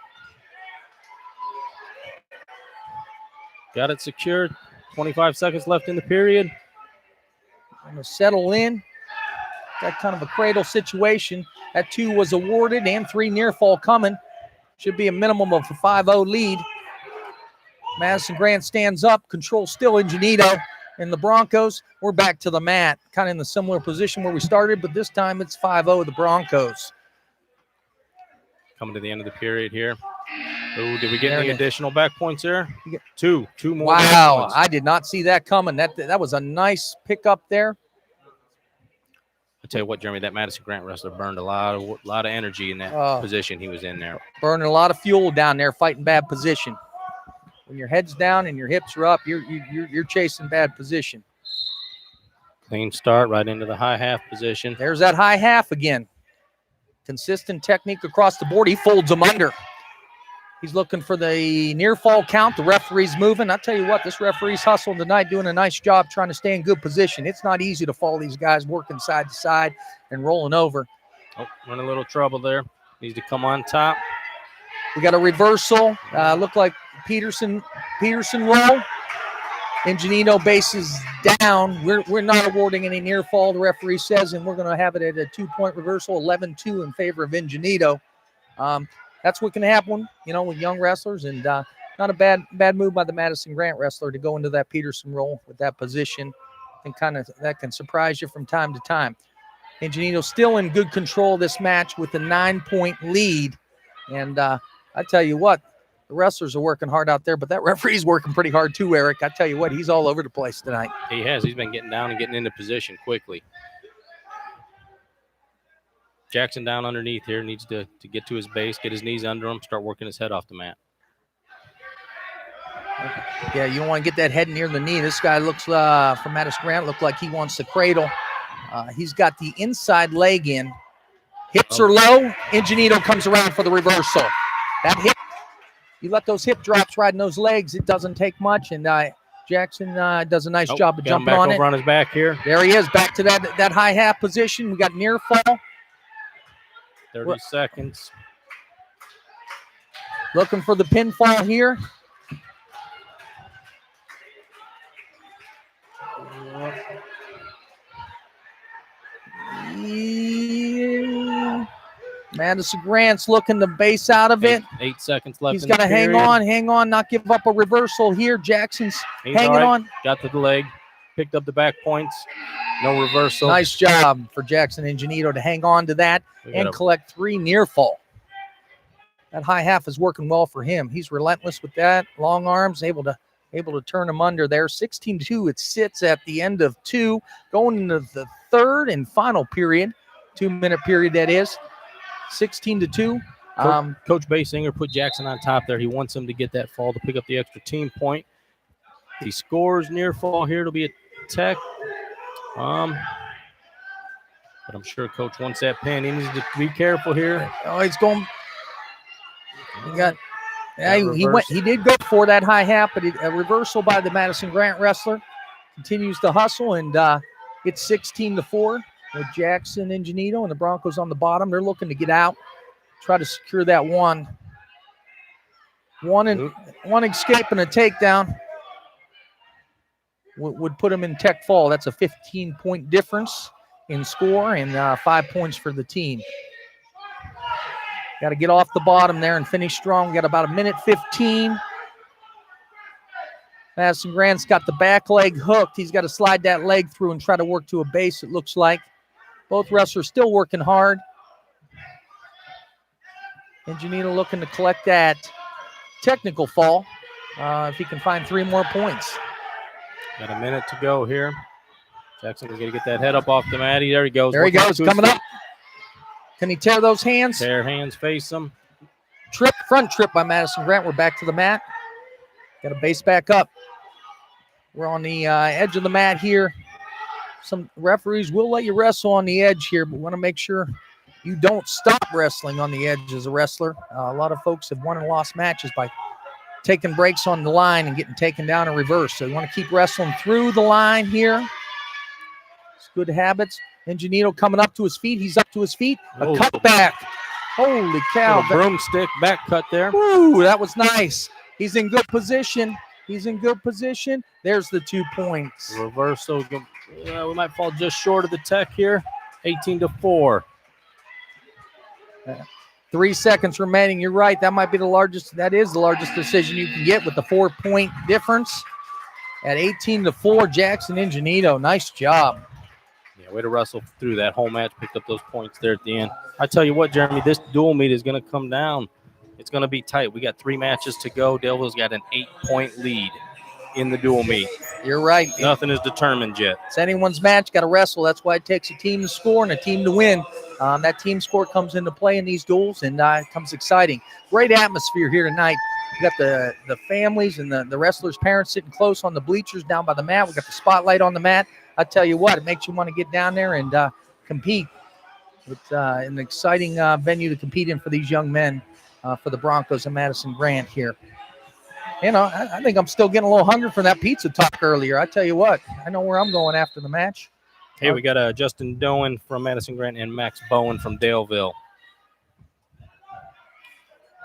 Got it secured. 25 seconds left in the period. I'm going to settle in. Got kind of a cradle situation. That 2 was awarded and 3 near fall coming. Should be a minimum of a 5-0 lead. Madison Grant stands up. Control still Ingenito and the Broncos. We're back to the mat. Kind of in the similar position where we started, but this time it's 5-0 the Broncos. Coming to the end of the period here. Oh, did we get any additional back points there? 2 more. Wow, I did not see that coming. That was a nice pickup there. I tell you what, Jeremy, that Madison Grant wrestler burned a lot of energy in that position he was in there. Burning a lot of fuel down there, fighting bad position. When your head's down and your hips are up, you're chasing bad position. Clean start right into the high half position. There's that high half again. Consistent technique across the board. He folds him under. He's looking for the near fall count. The referee's moving. I'll tell you what, this referee's hustling tonight, doing a nice job trying to stay in good position. It's not easy to follow these guys working side to side and rolling over. Oh, running a little trouble there. Needs to come on top. We got a reversal. Look like Peterson roll. Ingenito bases down. We're not awarding any near fall, the referee says, and we're going to have it at a 2-point reversal, 11-2 in favor of Ingenito. That's what can happen, with young wrestlers, and not a bad move by the Madison Grant wrestler to go into that Peterson roll with that position, and that can surprise you from time to time. Ingenito still in good control of this match with a 9-point lead, and I tell you what, the wrestlers are working hard out there, but that referee's working pretty hard too, Eric. I tell you what, he's all over the place tonight. He has. He's been getting down and getting into position quickly. Jackson down underneath here, needs to get to his base, get his knees under him, start working his head off the mat. Yeah, you don't want to get that head near the knee. This guy looks, from Madison Grant, look like he wants to cradle. He's got the inside leg in. Hips are low. Ingenito comes around for the reversal. That hip, you let those hip drops ride in those legs, it doesn't take much. And Jackson does a nice job of jumping on it. Over on his back here. There he is, back to that high half position. We got near fall. 30 seconds. Looking for the pinfall here. Madison Grant's looking to base out of it. 8 seconds left. He's got to hang on, not give up a reversal here. Jackson's hanging on. Got to the leg, picked up the back points. No reversal. Nice job for Jackson Ingenito to hang on to that and collect 3 near fall. That high half is working well for him. He's relentless with that. Long arms, able to turn him under there. 16-2, it sits at the end of 2, going into the third and final period, 2-minute period that is. 16-2. Coach Basinger put Jackson on top there. He wants him to get that fall to pick up the extra team point. If he scores near fall here, it'll be a tech. But I'm sure Coach wants that pin. He needs to be careful here. Oh, he's going. He did go for that high half, but a reversal by the Madison Grant wrestler. Continues to hustle, and it's 16-4 with Jackson Ingenito and the Broncos on the bottom. They're looking to get out, try to secure that one escape and a takedown would put them in tech fall. That's a 15-point difference in score and 5 points for the team. Got to get off the bottom there and finish strong. We got about 1:15. Madison Grant's got the back leg hooked. He's got to slide that leg through and try to work to a base, it looks like. Both wrestlers still working hard. Ingenito looking to collect that technical fall if he can find 3 more points. Got a minute to go here. Jackson is going to get that head up off the mat. There he goes. There he goes, coming up. Can he tear those hands? Tear hands, face them. Front trip by Madison Grant. We're back to the mat. Got to base back up. We're on the edge of the mat here. Some referees will let you wrestle on the edge here, but want to make sure you don't stop wrestling on the edge as a wrestler. A lot of folks have won and lost matches by taking breaks on the line and getting taken down in reverse. So you want to keep wrestling through the line here. It's good habits. Ingenito coming up to his feet. He's up to his feet. A cutback. Holy cow. Broomstick back cut there. Ooh, that was nice. He's in good position. There's the 2 points. Reversal. We might fall just short of the tech here. 18-4. 3 seconds remaining. You're right. That might be the largest. That is the largest decision you can get with the 4-point difference. At 18-4, Jackson Ingenito. Nice job. Yeah, way to wrestle through that whole match. Picked up those points there at the end. I tell you what, Jeremy, this dual meet is going to come down. It's going to be tight. We got 3 matches to go. Daleville's got an 8-point lead in the dual meet. You're right. Nothing is determined yet. It's anyone's match. Got to wrestle. That's why it takes a team to score and a team to win. That team score comes into play in these duels, and it comes exciting. Great atmosphere here tonight. We got the families and the wrestlers' parents sitting close on the bleachers down by the mat. We got the spotlight on the mat. I tell you what, it makes you want to get down there and compete. It's an exciting venue to compete in for these young men, for the Broncos and Madison Grant here. You know, I think I'm still getting a little hungry from that pizza talk earlier. I tell you what, I know where I'm going after the match. Hey, we got Justin Doan from Madison Grant and Max Bowen from Daleville.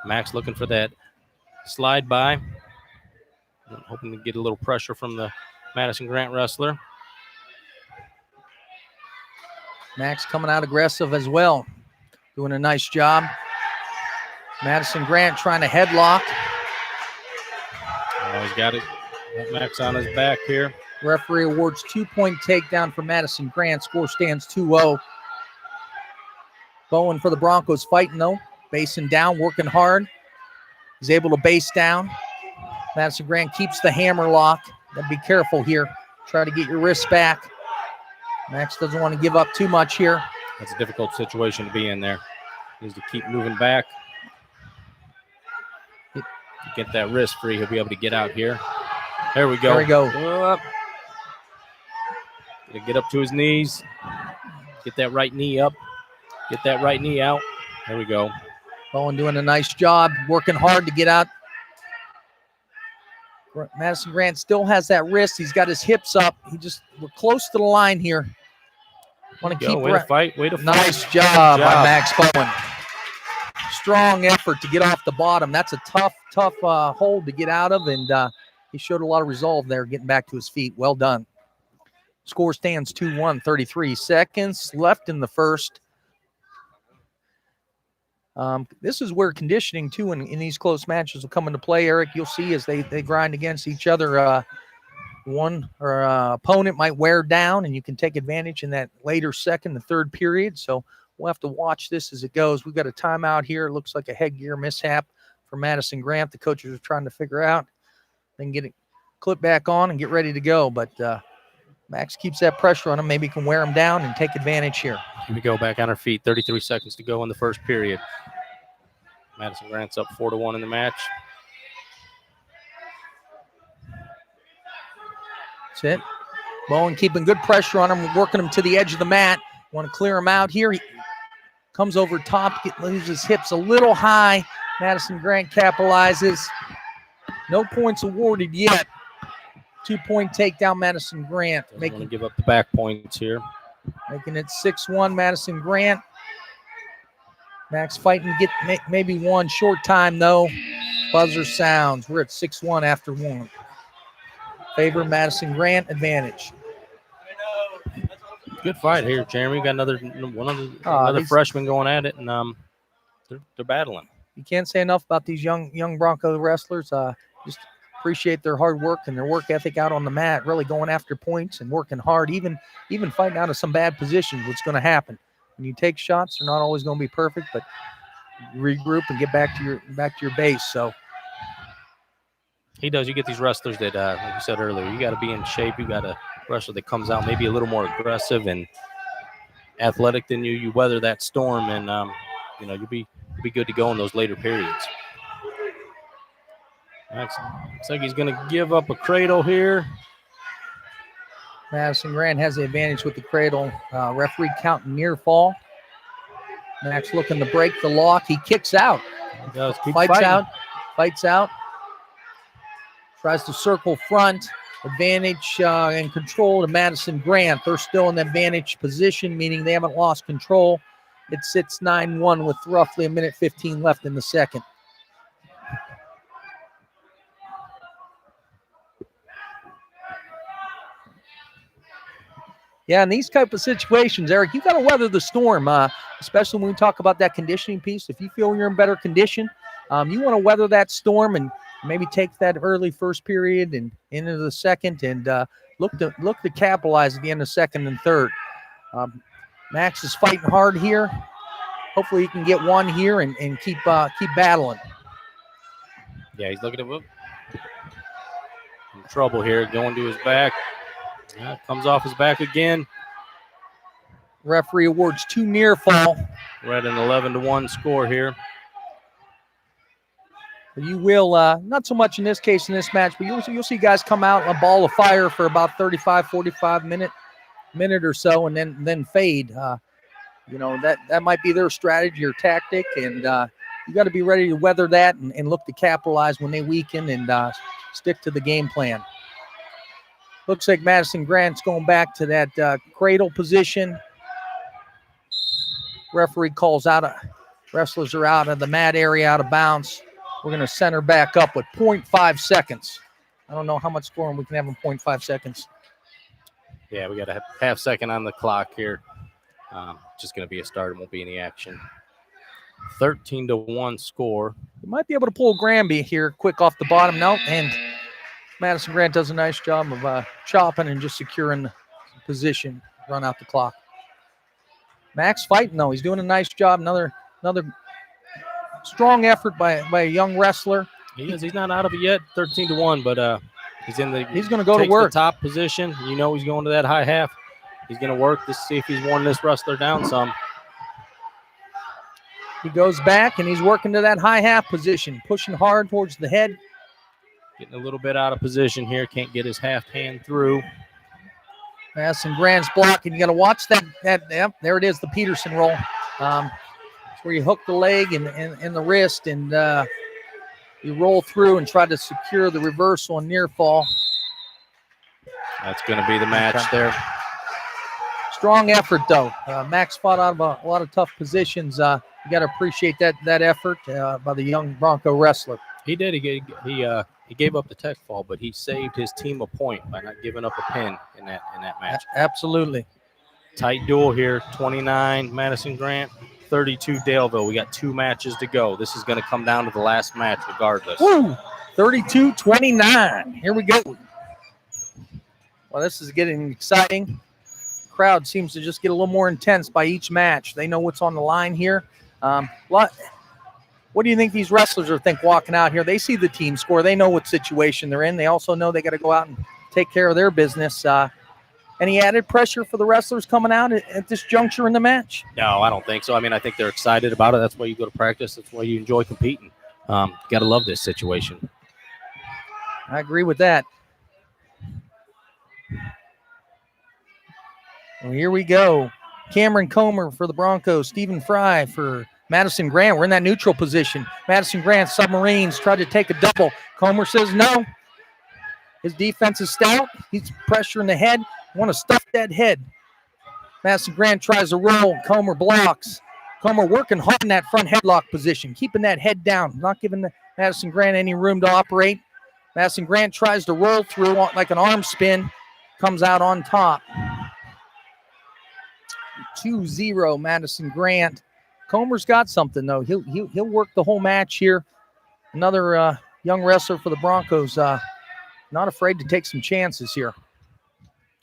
Max looking for that slide by. Hoping to get a little pressure from the Madison Grant wrestler. Max coming out aggressive as well. Doing a nice job. Madison Grant trying to headlock. Oh, he's got it. Max on his back here. Referee awards 2-point takedown for Madison Grant. Score stands 2-0. Bowen for the Broncos fighting though. Basing down, working hard. He's able to base down. Madison Grant keeps the hammer lock. Gotta be careful here. Try to get your wrists back. Max doesn't want to give up too much here. That's a difficult situation to be in there. Needs to keep moving back. Get that wrist free. He'll be able to get out here. There we go. There we go. Up. Get up to his knees. Get that right knee up. Get that right knee out. There we go. Bowen doing a nice job, working hard to get out. Madison Grant still has that wrist. He's got his hips up. We're close to the line here. Want to keep way to fight. Way to fight. Nice job by Max Bowen. Strong effort to get off the bottom. That's a tough hold to get out of, and he showed a lot of resolve there, getting back to his feet. Well done. Score stands 2-1, 33 seconds left in the first. This is where conditioning, too, in these close matches will come into play, Eric. You'll see as they grind against each other, opponent might wear down, and you can take advantage in that later second and third period. So we'll have to watch this as it goes. We've got a timeout here. It looks like a headgear mishap for Madison Grant. The coaches are trying to figure out. They can get it clip back on and get ready to go. But Max keeps that pressure on him. Maybe can wear him down and take advantage here. Here we go, back on our feet. 33 seconds to go in the first period. Madison Grant's up 4-1 in the match. That's it. Bowen keeping good pressure on him, working him to the edge of the mat. Want to clear him out here. He comes over top, leaves his hips a little high. Madison Grant capitalizes. No points awarded yet. 2-point takedown, Madison Grant. Doesn't want to give up the back points here. Making it 6-1, Madison Grant. Max fighting to get maybe one short time, though. Buzzer sounds. We're at 6-1 after one. Favor Madison Grant, advantage. Good fight here, Jeremy. Got another freshman going at it, and they're battling. You can't say enough about these young Bronco wrestlers. Just appreciate their hard work and their work ethic out on the mat, really going after points and working hard, even fighting out of some bad positions. What's going to happen when you take shots? They're not always going to be perfect, but regroup and get back to your base. So he does. You get these wrestlers that, like you said earlier, you got to be in shape. You got a wrestler that comes out maybe a little more aggressive and athletic than you. You weather that storm, and you'll be good to go in those later periods. Looks like he's going to give up a cradle here. Madison Grant has the advantage with the cradle. Referee counting near fall. Max looking to break the lock. He kicks out. He does. Fights out. Tries to circle front. Advantage and control to Madison Grant. They're still in the advantage position, meaning they haven't lost control. It sits 9-1 with roughly 1:15 left in the second. Yeah, in these type of situations, Eric, you got to weather the storm, especially when we talk about that conditioning piece. If you feel you're in better condition, you want to weather that storm and maybe take that early first period and into the second and look to capitalize at the end of second and third. Max is fighting hard here. Hopefully he can get one here and keep battling. Yeah, he's looking at him. In trouble here, going to his back. Comes off his back again. Referee awards 2 near fall. We're at an 11-1 score here. You will, not so much in this case in this match, but you'll see guys come out in a ball of fire for about 35, 45 minute or so and then fade. That might be their strategy or tactic, and you got to be ready to weather that and look to capitalize when they weaken and stick to the game plan. Looks like Madison Grant's going back to that cradle position. Referee calls out. Wrestlers are out of the mat area, out of bounds. We're going to center back up with 0.5 seconds. I don't know how much scoring we can have in 0.5 seconds. Yeah, we got a half second on the clock here. Just going to be a start. It won't be any action. 13-1 score. We might be able to pull Granby here quick off the bottom. No, and Madison Grant does a nice job of chopping and just securing the position, run out the clock. Max fighting, though. He's doing a nice job. Another strong effort by a young wrestler. He is. He's not out of it yet. 13-1, but he's in the. He's going to go to takes work. the top position. You know he's going to that high half. He's going to work to see if he's worn this wrestler down some. He goes back and he's working to that high half position, pushing hard towards the head. Getting a little bit out of position here. Can't get his half hand through. Madison Grant's blocking. You got to watch that. Yep, there it is, the Peterson roll. It's where you hook the leg and the wrist, and you roll through and try to secure the reversal and near fall. That's going to be the match there. Strong effort, though. Max fought out of a lot of tough positions. You got to appreciate that effort by the young Bronco wrestler. He did. He gave up the tech fall, but he saved his team a point by not giving up a pin in that match. Absolutely. Tight duel here. 29 Madison Grant, 32 Daleville. We got 2 matches to go. This is going to come down to the last match regardless. Woo! 32-29. Here we go. Well, this is getting exciting. Crowd seems to just get a little more intense by each match. They know what's on the line here. What do you think these wrestlers are walking out here? They see the team score. They know what situation they're in. They also know they got to go out and take care of their business. Any added pressure for the wrestlers coming out at this juncture in the match? No, I don't think so. I mean, I think they're excited about it. That's why you go to practice. That's why you enjoy competing. Got to love this situation. I agree with that. Well, here we go. Cameron Comer for the Broncos. Stephen Fry for Madison Grant. We're in that neutral position. Madison Grant, Submarines, tried to take a double. Comer says no. His defense is stout. He's pressuring the head. Want to stuff that head. Madison Grant tries to roll. Comer blocks. Comer working hard in that front headlock position, keeping that head down, not giving Madison Grant any room to operate. Madison Grant tries to roll through like an arm spin, comes out on top. 2-0 Madison Grant. Comer's got something, though. He'll work the whole match here. Another young wrestler for the Broncos. Not afraid to take some chances here.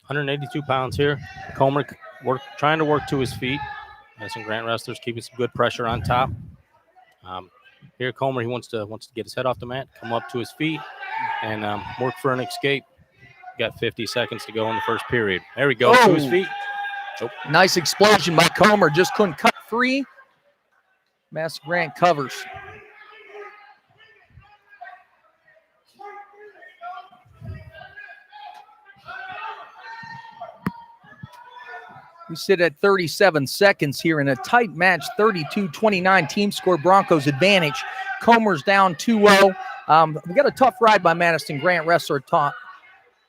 182 pounds here. Comer trying to work to his feet. Madison Grant wrestlers keeping some good pressure on top. Here Comer, he wants to get his head off the mat, come up to his feet, and work for an escape. Got 50 seconds to go in the first period. There we go, to his feet. Oh. Nice explosion by Comer. Just couldn't cut free. Madison Grant covers. We sit at 37 seconds here in a tight match, 32-29 team score, Broncos advantage. Comer's down 2-0. We got a tough ride by Madison Grant, wrestler top.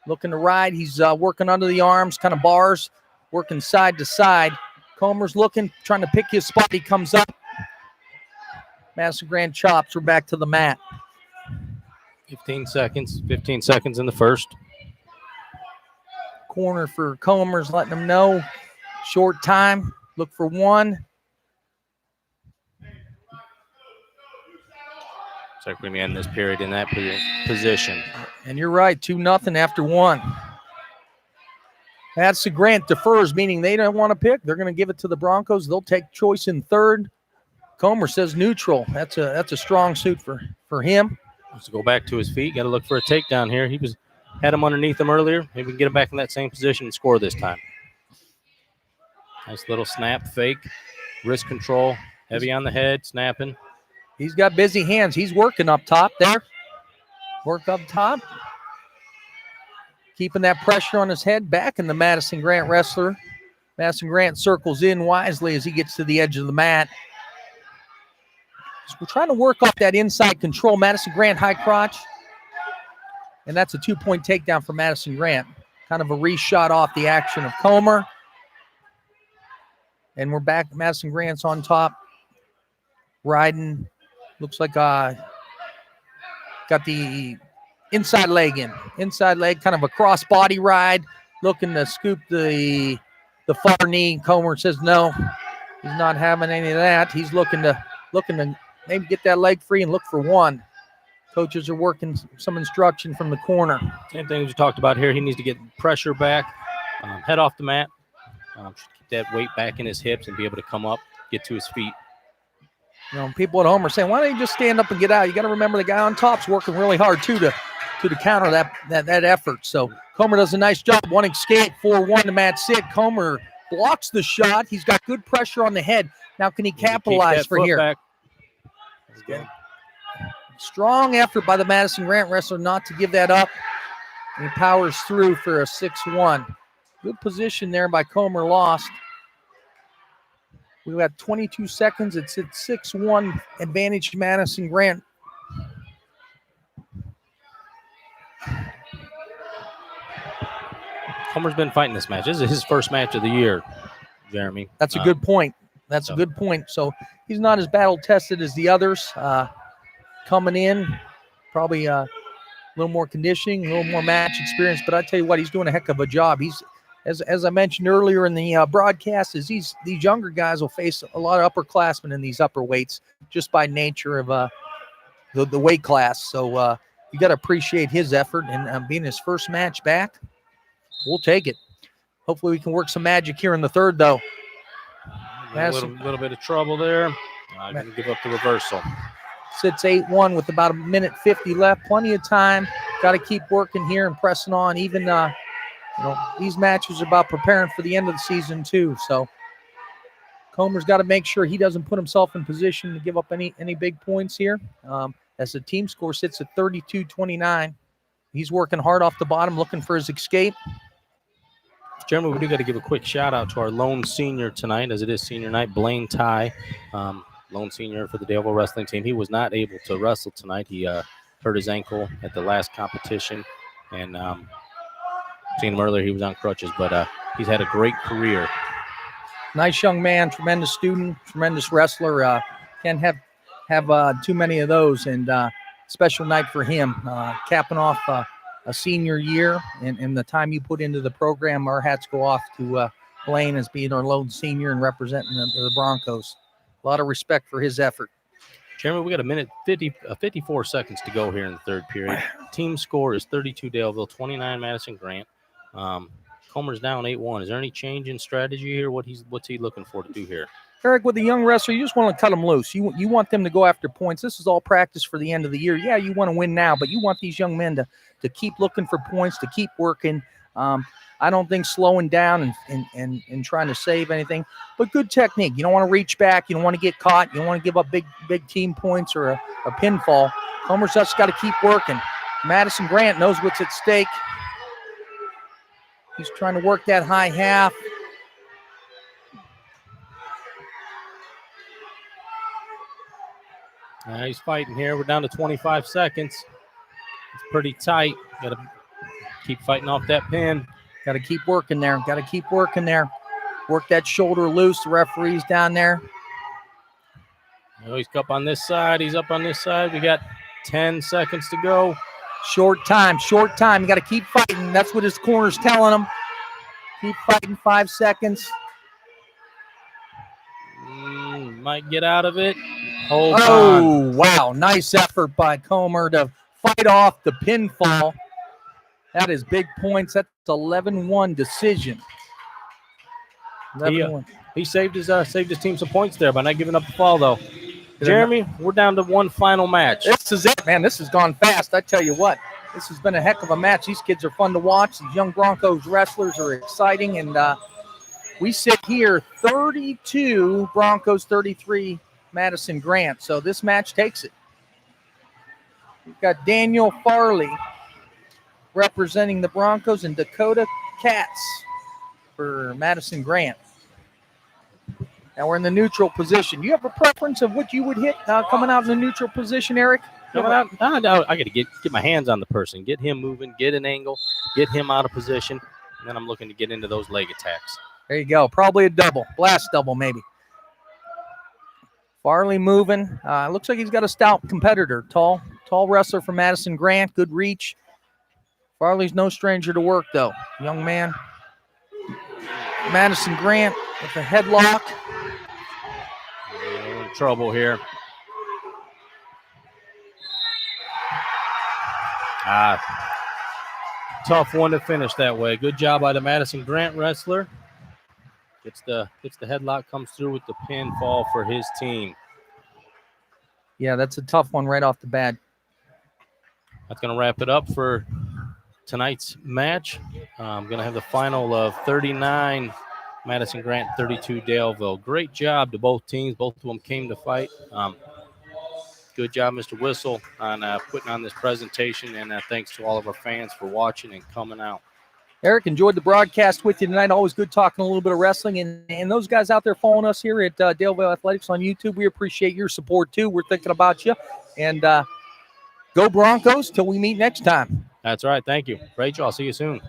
Looking to ride. He's working under the arms, kind of bars, working side to side. Comer's looking, trying to pick his spot. He comes up. Madison Grant chops. We're back to the mat. 15 seconds in the first. Corner for Comer's letting him know. Short time. Look for one. So we're going to end this period in that position. And you're right, 2-0 after one. Madison Grant defers, meaning they don't want to pick. They're going to give it to the Broncos. They'll take choice in third. Comer says neutral. That's a strong suit for him. Wants to go back to his feet. Got to look for a takedown here. He had him underneath him earlier. Maybe we can get him back in that same position and score this time. Nice little snap, fake, wrist control, heavy on the head, snapping. He's got busy hands. He's working up top there. Work up top. Keeping that pressure on his head. Back in the Madison Grant wrestler. Madison Grant circles in wisely as he gets to the edge of the mat. So we're trying to work off that inside control. Madison Grant high crotch. And that's a 2-point takedown for Madison Grant. Kind of a reshot off the action of Comer. And we're back. Madison Grant's on top. Riding. Looks like got the inside leg in. Inside leg, kind of a cross body ride. Looking to scoop the far knee. Comer says no. He's not having any of that. He's looking to maybe get that leg free and look for one. Coaches are working some instruction from the corner. Same thing as we talked about here. He needs to get pressure back, head off the mat. Keep that weight back in his hips and be able to come up, get to his feet. You know, people at home are saying, why don't you just stand up and get out? You got to remember the guy on top's working really hard, too, to counter that effort. So Comer does a nice job. One escape, 4-1 to Matt Sid. Comer blocks the shot. He's got good pressure on the head. Now can he capitalize for here? Back. Good. Strong effort by the Madison Grant wrestler not to give that up. And he powers through for a 6-1. Good position there by Comer, lost. We've got 22 seconds. It's at 6-1 advantage to Madison Grant. Comer's been fighting this match. This is his first match of the year, Jeremy. That's a good point. That's a good point. So he's not as battle-tested as the others. Coming in, probably a little more conditioning, a little more match experience. But I tell you what, he's doing a heck of a job. He's, as I mentioned earlier in the broadcast, is these younger guys will face a lot of upperclassmen in these upper weights just by nature of the weight class. So you got to appreciate his effort and being his first match back. We'll take it. Hopefully we can work some magic here in the third, though. A little bit of trouble there. I'm going to give up the reversal. Sits 8-1 with about 1:50 left. Plenty of time. Got to keep working here and pressing on. Even these matches are about preparing for the end of the season too. So Comer's got to make sure he doesn't put himself in position to give up any big points here. As the team score sits at 32-29. He's working hard off the bottom, looking for his escape. Jeremy, we do got to give a quick shout out to our lone senior tonight, as it is senior night, Blaine Ty, lone senior for the Daleville wrestling team. He was not able to wrestle tonight. He hurt his ankle at the last competition, and seen him earlier. He was on crutches, but he's had a great career. Nice young man, tremendous student, tremendous wrestler. Can't have too many of those, and special night for him, capping off a senior year, and the time you put into the program. Our hats go off to Blaine as being our lone senior and representing the Broncos. A lot of respect for his effort. Jeremy, we got a minute 54 seconds to go here in the third period. Team score is 32 Daleville, 29 Madison Grant. Comer's down 8-1. Is there any change in strategy here? What's he looking for to do here? Eric, with a young wrestler, you just want to cut them loose. You want them to go after points. This is all practice for the end of the year. Yeah, you want to win now, but you want these young men to keep looking for points, to keep working. I don't think slowing down and trying to save anything, but good technique. You don't want to reach back. You don't want to get caught. You don't want to give up big team points or a pinfall. Comer's just got to keep working. Madison Grant knows what's at stake. He's trying to work that high half. He's fighting here. We're down to 25 seconds. It's pretty tight. Got to keep fighting off that pin. Got to keep working there. Work that shoulder loose. The referee's down there. He's up on this side. He's up on this side. We got 10 seconds to go. Short time. You got to keep fighting. That's what his corner's telling him. Keep fighting. 5 seconds. Might get out of it. Hold on. Wow. Nice effort by Comer to fight off the pinfall. That is big points. That's 11-1 decision. 11-1. He saved his team some points there by not giving up the fall, though. Jeremy, we're down to one final match. This is it, man. This has gone fast. I tell you what, this has been a heck of a match. These kids are fun to watch. These young Broncos wrestlers are exciting, and we sit here 32 Broncos, 33 Madison Grant. So this match takes it. We've got Daniel Farley representing the Broncos and Dakota Katz for Madison Grant. Now we're in the neutral position. You have a preference of what you would hit coming out in the neutral position, Eric? Coming out, I got to get my hands on the person, get him moving, get an angle, get him out of position, and then I'm looking to get into those leg attacks. There you go. Probably a double, blast double maybe. Farley moving. Looks like he's got a stout competitor. Tall wrestler from Madison Grant. Good reach. Farley's no stranger to work, though. Young man. Madison Grant with a headlock. In trouble here. Tough one to finish that way. Good job by the Madison Grant wrestler. Gets the headlock, comes through with the pinfall for his team. Yeah, that's a tough one right off the bat. That's going to wrap it up for tonight's match. I'm going to have the final of 39 Madison Grant, 32 Daleville. Great job to both teams. Both of them came to fight. Good job, Mr. Whistle, on putting on this presentation, and thanks to all of our fans for watching and coming out. Eric, enjoyed the broadcast with you tonight. Always good talking a little bit of wrestling. And those guys out there following us here at Daleville Athletics on YouTube, we appreciate your support too. We're thinking about you. And go Broncos till we meet next time. That's right. Thank you. Rachel, I'll see you soon.